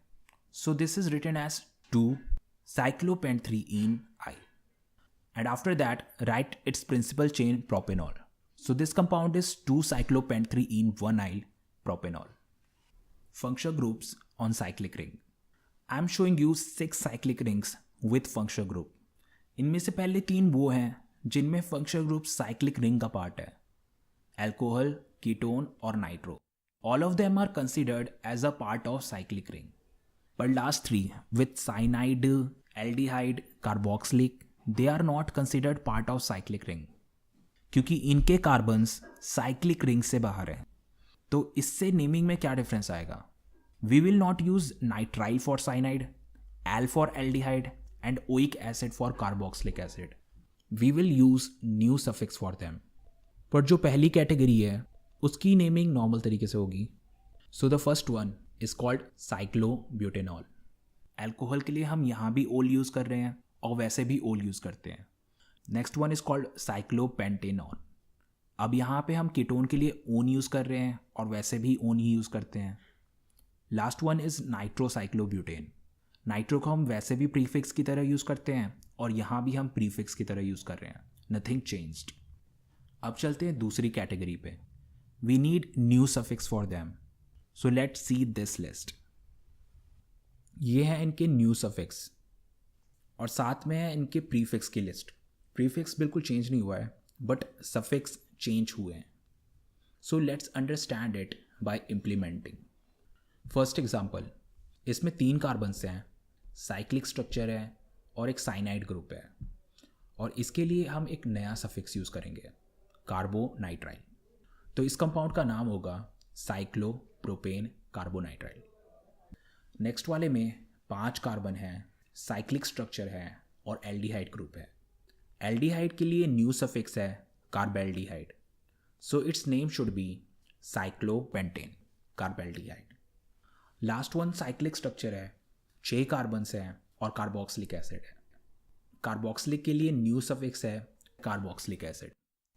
so this is written as 2 cyclopent 3ene yl. And after that, write its principal chain propanol. So this compound is 2-cyclopent-3-ene 1-yl propanol. Functional groups on cyclic ring. I am showing you 6 cyclic rings with functional group. इनमें से पहले 3 वो हैं जिनमें functional group cyclic ring का part है. Alcohol, ketone और nitro. All of them are considered as a part of cyclic ring. But last 3 with cyanide, aldehyde, carboxylic, they are not considered part of cyclic ring क्योंकि इनके carbons cyclic ring से बाहर हैं. तो इससे naming में क्या डिफरेंस आएगा? We will not use nitrile for cyanide, al for aldehyde and oic acid for carboxylic acid. We will use new suffix for them. पर जो पहली कैटेगरी है उसकी नेमिंग नॉर्मल तरीके से होगी. So the first one is called cyclobutanol. Alcohol के लिए हम यहाँ भी ओल यूज कर रहे हैं और वैसे भी ओल यूज करते हैं. Next one is called cyclopentanol. अब यहाँ पे हम कीटोन के लिए ओन यूज कर रहे हैं और वैसे भी ओन ही यूज करते हैं. Last one is nitrocyclobutane. Nitro को हम वैसे भी प्रीफिक्स की तरह यूज़ करते हैं और यहाँ भी हम प्रीफिक्स की तरह यूज़ कर रहे हैं, नथिंग चेंज्ड। अब चलते हैं दूसरी कैटेगरी पे, we need new suffix for them. So let's see this list. ये है इनके न्यू सफिक्स और साथ में है इनके प्रीफिक्स की लिस्ट। प्रीफिक्स बिल्कुल चेंज नहीं हुआ है बट सफिक्स चेंज हुए हैं। So let's understand it by implementing. First example, इसमें 3 कार्बन्स हैं, साइक्लिक स्ट्रक्चर है और एक साइनाइड ग्रुप है और इसके लिए हम एक नया सफिक्स यूज़ करेंगे, कार्बोनाइट्राइल। तो इस कंपाउंड का नाम होगा साइक्लोप्रोपेन कार्बोनाइट्राइल। नेक्स्ट वाले में 5 कार्बन हैं, साइक्लिक स्ट्रक्चर है और एल्डिहाइड ग्रुप है। एल्डिहाइड के लिए न्यू सफिक्स है carbaldehyde, so it's name should be cyclopentane carbaldehyde. Last one cyclic structure है, 6 कार्बन्स हैं और कार्बोक्सिलिक एसिड है। कार्बोक्सिलिक के लिए न्यू सफिक्स है carboxylic acid,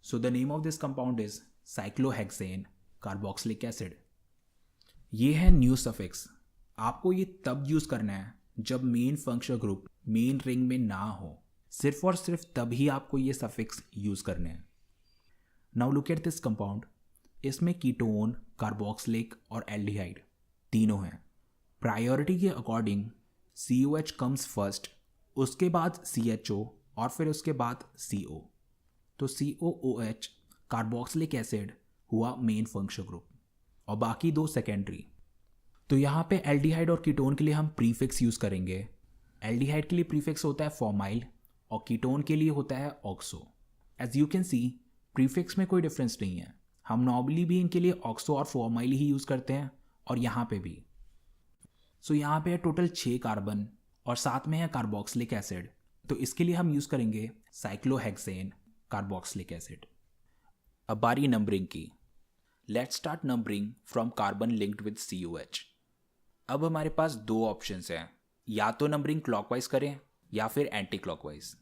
so the name of this compound is cyclohexane carboxylic acid. ये है न्यू सफिक्स। आपको ये तब यूज़ करना है जब main functional group main ring में ना हो, सिर्फ और सिर्फ तभी आपको ये सफिक्स यूज़ करने हैं। Now look at this compound. इसमें कीटोन, कार्बोक्सिलिक और एल्डिहाइड तीनों हैं। प्रायोरिटी के अकॉर्डिंग COH कम्स फर्स्ट, उसके बाद CHO और फिर उसके बाद CO। तो COOH कार्बोक्सिलिक एसिड हुआ मेन फंक्शनल ग्रुप और बाकी 2 सेकेंडरी। तो यहाँ पे एल्डिहाइड और कीटोन के लिए हम प्रीफिक्स यूज़ करेंगे। एल्डिहाइड के लिए प्रीफिक्स होता है फॉर्माइल और कीटोन के लिए होता है oxo. As you can see prefix में कोई डिफरेंस नहीं है, हम नॉर्मली भी इनके लिए ऑक्सो और फॉर्माइल ही यूज़ करते हैं और यहाँ पे भी। सो यहाँ पे है टोटल 6 कार्बन और साथ में है कार्बोक्सिलिक एसिड, तो इसके लिए हम यूज़ करेंगे साइक्लोहेक्सेन कार्बोक्सिलिक एसिड। अब बारी नंबरिंग की। Let's start numbering from carbon linked with COH। अब हमारे पास 2 ऑप्शंस हैं, या तो नंबरिंग क्लॉकवाइज करें या फिर एंटी क्लॉकवाइज।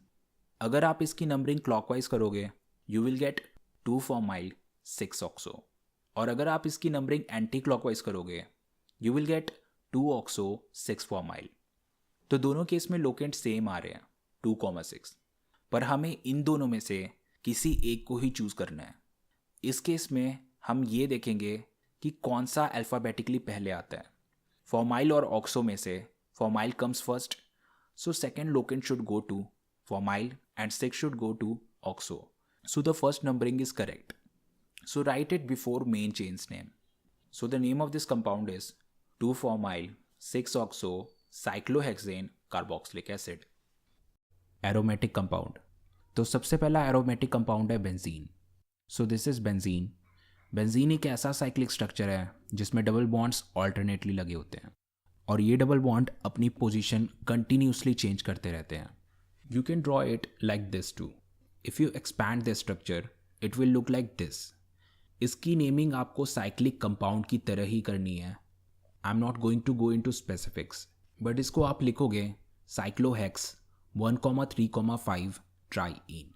अगर आप इसकी नंबरिंग क्लॉकवाइज करोगे you will get 2 formyl 6 oxo, और अगर आप इसकी नंबरिंग एंटी क्लॉकवाइज करोगे you will get 2 oxo 6 formyl. तो दोनों केस में लोकेंट सेम आ रहे हैं 2,6, पर हमें इन दोनों में से किसी एक को ही चूज़ करना है। इस केस में हम ये देखेंगे कि कौन सा अल्फ़ाबेटिकली पहले आता है। फॉर्माइल और ऑक्सो में से formyl comes first, so second locant should go to formyl and 6 should go to oxo, so the first numbering is correct. So write it before main chain's name. So the name of this compound is 2 formyl 6 oxo cyclohexane carboxylic acid. Aromatic compound. तो सबसे पहला aromatic compound है benzene. So this is benzene. Benzene एक ऐसा cyclic structure है जिसमें double bonds alternately लगे होते हैं और ये डबल बॉन्ड अपनी पोजीशन कंटिन्यूसली चेंज करते रहते हैं। You can draw it like this too. If you expand this structure it will look like this. इसकी नेमिंग आपको साइक्लिक कंपाउंड की तरह ही करनी है। I am not going to go into specifics, but इसको आप लिखोगे साइक्लोहेक्स 1,3,5 ट्राईइन।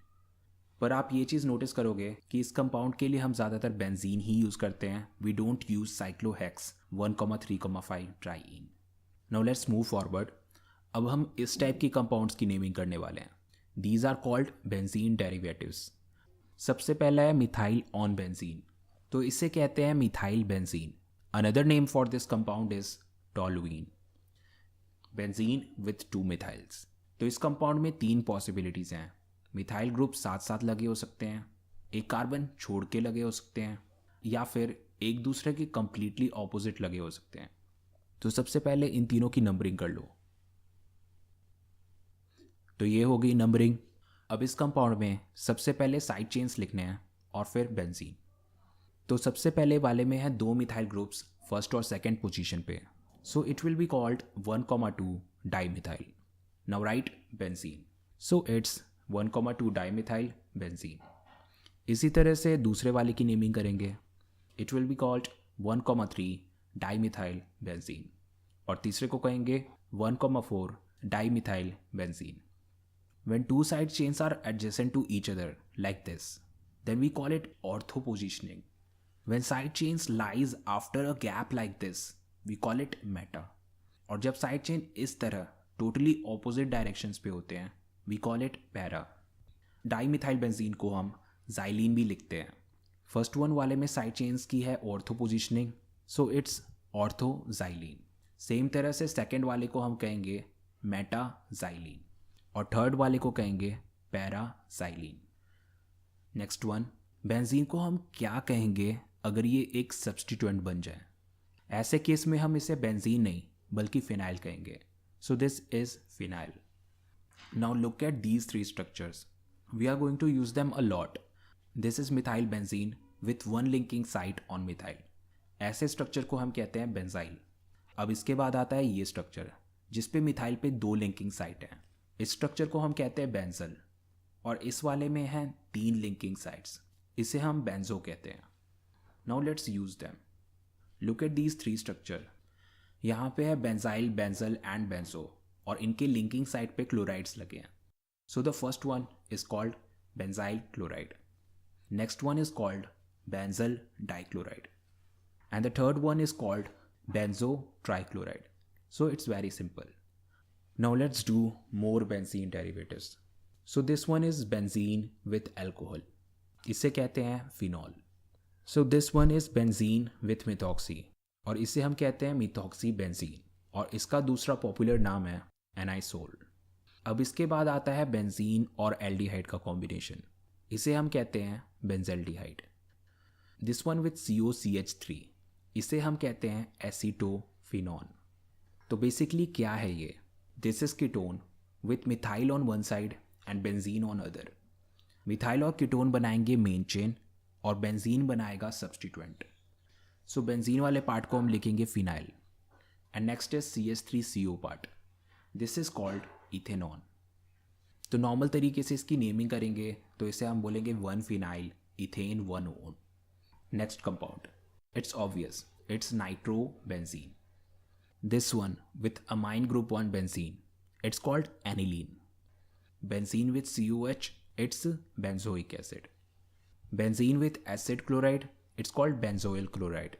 पर आप ये चीज़ नोटिस करोगे कि इस कंपाउंड के लिए हम ज़्यादातर बेंजीन ही यूज़ करते हैं। We don't use cyclohex 1,3,5 triene. Now let's move forward. अब हम इस टाइप की कंपाउंड्स की नेमिंग करने वाले हैं। These are called benzene derivatives. सबसे पहला है मिथाइल ऑन बेंजीन, तो इसे कहते हैं methyl benzene. Another name for this compound is toluene, benzene with 2 मिथाइल्स। तो इस कंपाउंड में 3 पॉसिबिलिटीज़ हैं। मिथाइल ग्रुप साथ साथ लगे हो सकते हैं, एक कार्बन छोड़ के लगे हो सकते हैं, या फिर एक दूसरे के कंप्लीटली ऑपोजिट लगे हो सकते हैं। तो सबसे पहले इन तीनों की नंबरिंग कर लो। तो ये हो गई नंबरिंग। अब इस कंपाउंड में सबसे पहले साइड चेन्स लिखने हैं और फिर बेंजीन। तो सबसे पहले वाले में है 2 मिथाइल ग्रुप्स फर्स्ट और सेकेंड पोजीशन पे, so it will be called 1,2 dimethyl. Now right benzene, so it's 1,2 dimethyl benzene. इसी तरह से दूसरे वाले की नेमिंग करेंगे, it will be called 1,3 dimethyl benzene, और तीसरे को कहेंगे 1,4 dimethyl benzene. When 2 side chains are adjacent to each other like this, then we call it orthopositioning. When side chains lies after a gap like this, we call it meta. और जब side chain इस तरह totally opposite directions पे होते हैं, we call it para. Dimethyl benzene को हम xylene भी लिखते हैं। फर्स्ट वन वाले में साइड चेन्स की है ortho positioning, so it's ortho xylene. Same तरह से सेकेंड वाले को हम कहेंगे मेटा जाइलीन और थर्ड वाले को कहेंगे para xylene. Next one, benzene को हम क्या कहेंगे अगर ये एक सब्सटीट्यूएंट बन जाए? ऐसे केस में हम इसे बेंजीन नहीं बल्कि फिनाइल कहेंगे। So this is phenyl. Now look at these three structures, we are going to use them a lot. This is methyl benzene with one linking site on methyl. ऐसे structure को हम कहते हैं benzyl. अब इसके बाद आता है ये स्ट्रक्चर जिसपे मिथाइल पे दो लिंकिंग साइट हैं। इस स्ट्रक्चर को हम कहते हैं बेंजल और इस वाले में हैं 3 लिंकिंग साइट्स, इसे हम बेंजो कहते हैं। Now let's use them. Look at these 3 structure. यहाँ पे है बेंजाइल, बेंजल एंड बेंजो और इनके लिंकिंग साइट पे क्लोराइड्स लगे हैं। So the first one is called benzyl chloride, next one is called benzyl dichloride and the third one is called benzo trichloride. So it's very simple. Now let's do more benzene derivatives. So this one is benzene with alcohol. इसे कहते हैं phenol. So this one is benzene with methoxy और इसे हम कहते हैं methoxy benzene और इसका दूसरा पॉपुलर नाम है एनाइसोल। अब इसके बाद आता है बेंजीन और एल्डिहाइड का कॉम्बिनेशन, इसे हम कहते हैं benzaldehyde. This one with COCH3, इसे हम कहते हैं एसीटोफिनॉन। तो बेसिकली क्या है ये? This is ketone with methyl on one side and benzene on other. Methyl और कीटोन बनाएंगे मेन चेन और बेंजीन बनाएगा सब्सटीट्यूएंट। सो बेंजीन वाले पार्ट को हम लिखेंगे phenyl and next is CH3CO part, this is called ethanone. तो normal तरीके से इसकी नेमिंग करेंगे तो इसे हम बोलेंगे 1 phenyl ethane 1 own. Next compound, it's obvious, it's nitrobenzene. This one with amine group 1 benzene, it's called aniline. Benzene with COH, it's benzoic acid. Benzene with acid chloride, it's called benzoyl chloride.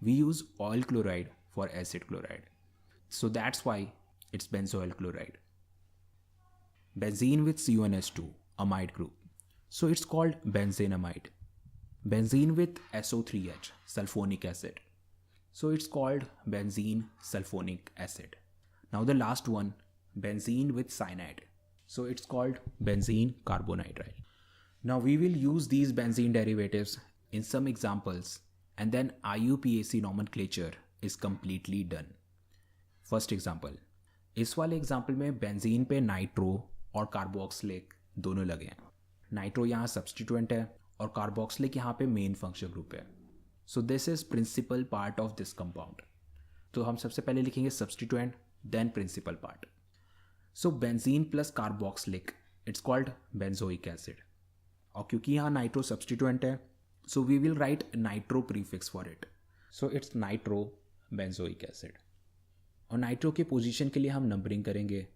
We use oil chloride for acid chloride, so that's why it's benzoyl chloride. Benzene with CONH2, amide group, so it's called benzenamide. Benzene with SO3H, sulfonic acid, so it's called benzene sulfonic acid. Now the last one, benzene with cyanide, so it's called benzene carbonitrile. Now we will use these benzene derivatives in some examples and then IUPAC nomenclature is completely done. First example, इस वाले example में benzene पे nitro और carboxylic दोनों लगे हैं। Nitro यहाँ substituent है और कार्बोक्सिलिक यहाँ पे मेन फंक्शनल ग्रुप है। So this is principal part of this compound. तो हम सबसे पहले लिखेंगे substituent then principal part. So benzene plus carboxylic, it's called benzoic acid और क्योंकि यहाँ नाइट्रो सब्सटीट्यूएंट है so we will write nitro prefix for it, so it's nitro benzoic acid. और नाइट्रो के पोजीशन के लिए हम नंबरिंग करेंगे,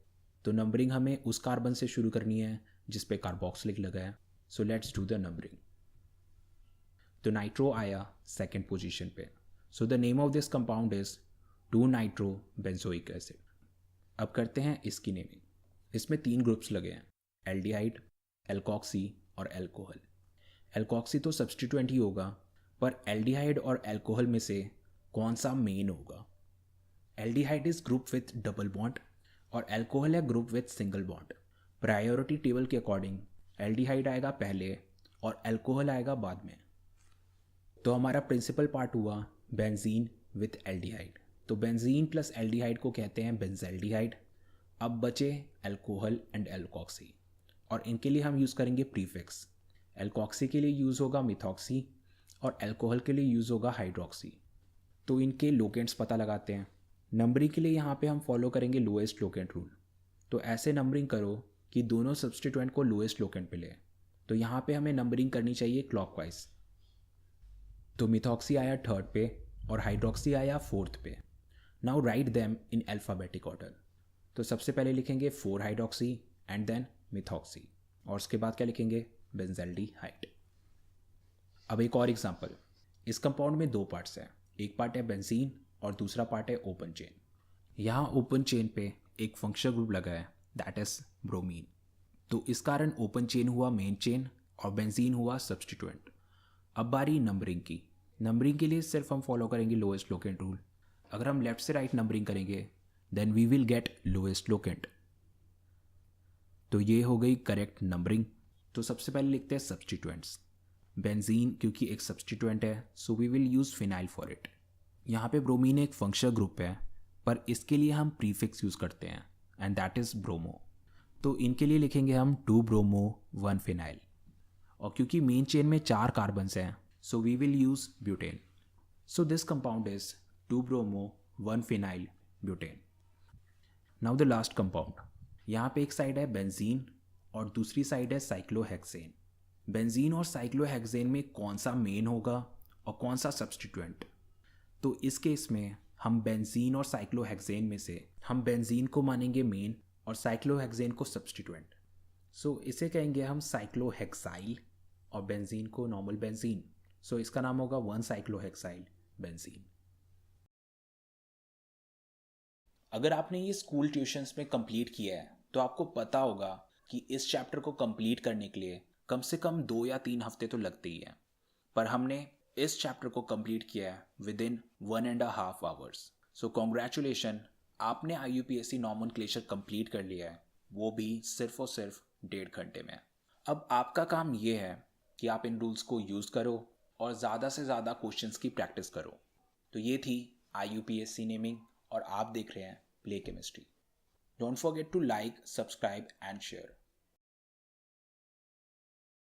तो नंबरिंग हमें उस कार्बन से शुरू करनी है जिस पे कार्बोक्सिलिक लगा है। So let's do the numbering. तो नाइट्रो आया सेकेंड पोजीशन पे, so the name of this compound is two nitro benzoic acid. अब करते हैं इसकी नेमिंग। इसमें 3 ग्रुप्स लगे हैं, एल्डिहाइड, एल्कोक्सी और एल्कोहल। एल्कोक्सी तो सब्सटीट्यूएंट ही होगा, पर एल्डिहाइड और एल्कोहल में से कौन सा मेन होगा? Aldehyde is group with double bond और एल्कोहल है group with single bond. Priority table के अकॉर्डिंग एल्डिहाइड आएगा पहले और एल्कोहल आएगा बाद में। तो हमारा प्रिंसिपल पार्ट हुआ बेंजीन विथ एल्डिहाइड, तो बेंजीन प्लस एल्डिहाइड को कहते हैं बेंजल्डिहाइड। अब बचे एल्कोहल एंड एल्कोक्सी और इनके लिए हम यूज़ करेंगे प्रीफिक्स। एल्कोक्सी के लिए यूज़ होगा मिथॉक्सी और एल्कोहल के लिए यूज़ होगा हाइड्रोक्सी। तो इनके लोकेंट्स पता लगाते हैं। नंबरिंग के लिए यहाँ पे हम फॉलो करेंगे लोएस्ट लोकेंट रूल। तो ऐसे नंबरिंग करो कि दोनों सब्सटीट्यूएंट को लोएस्ट लोकेंट पे ले। तो यहाँ पे हमें नंबरिंग करनी चाहिए क्लॉकवाइज। तो मिथॉक्सी आया 3rd पे और हाइड्रोक्सी आया 4th पे। Now write them in alphabetic order. तो सबसे पहले लिखेंगे 4 हाइड्रोक्सी एंड देन मिथॉक्सी और उसके बाद क्या लिखेंगे? बेंजल्डिहाइड। अब एक और एग्जांपल। इस कंपाउंड में 2 पार्ट्स हैं, एक पार्ट है बेंजीन और दूसरा पार्ट है ओपन चेन। यहाँ ओपन चेन पे एक फंक्शनल ग्रुप लगा है, दैट इज ब्रोमीन। तो इस कारण ओपन चेन हुआ मेन चेन और बेंजीन हुआ सब्सटीट्यूएंट। अब बारी नंबरिंग की। नंबरिंग के लिए सिर्फ हम फॉलो करेंगे लोएस्ट लोकेंट रूल। अगर हम लेफ्ट से राइट नंबरिंग करेंगे then we will get lowest locant. तो ये हो गई करेक्ट नंबरिंग। तो सबसे पहले लिखते हैं सब्सटीट्यूएंट्स। बेंजीन क्योंकि एक सब्सटीट्यूएंट है so we will use phenyl for it. यहाँ पे ब्रोमीन एक फंक्शनल ग्रुप है पर इसके लिए हम प्रीफिक्स यूज़ करते हैं एंड दैट इज़ ब्रोमो। तो इनके लिए लिखेंगे हम 2 ब्रोमो 1 फिनाइल। और क्योंकि मेन चेन में 4 कार्बन्स हैं so we will use butane. So this compound is 2 bromo 1 phenyl butane. Now the last compound. यहाँ पे एक साइड है बेंजीन और दूसरी साइड है साइक्लोहेक्सेन। बेंजीन और साइक्लोहेक्सेन में कौन सा मेन होगा और कौन सा सब्सटीट्यूएंट? तो इस केस में हम बेंजीन और साइक्लोहेक्सेन में से हम बेंजीन को मानेंगे मेन और साइक्लोहेक्सेन को सब्सटीट्यूएंट। सो इसे कहेंगे हम साइक्लोहेक्साइल और बेंजीन को नॉर्मल बेंजीन। सो इसका नाम होगा 1 साइक्लोहेक्साइल बेंजीन। अगर आपने ये स्कूल ट्यूशन्स में कंप्लीट किया है तो आपको पता होगा कि इस चैप्टर को कंप्लीट करने के लिए कम से कम 2 या 3 हफ्ते तो लगते ही हैं। पर हमने इस चैप्टर को कंप्लीट किया है with in 1.5 hours. So congratulation, आपने IUPAC नॉमेनक्लेचर कंप्लीट कर लिया है, वो भी सिर्फ और सिर्फ 1.5 घंटे में। अब आपका काम ये है कि आप इन रूल्स को यूज़ करो और ज़्यादा से ज़्यादा क्वेश्चंस की प्रैक्टिस करो। तो ये थी IUPAC नेमिंग और आप देख रहे हैं play chemistry. Don't forget to like, subscribe and share.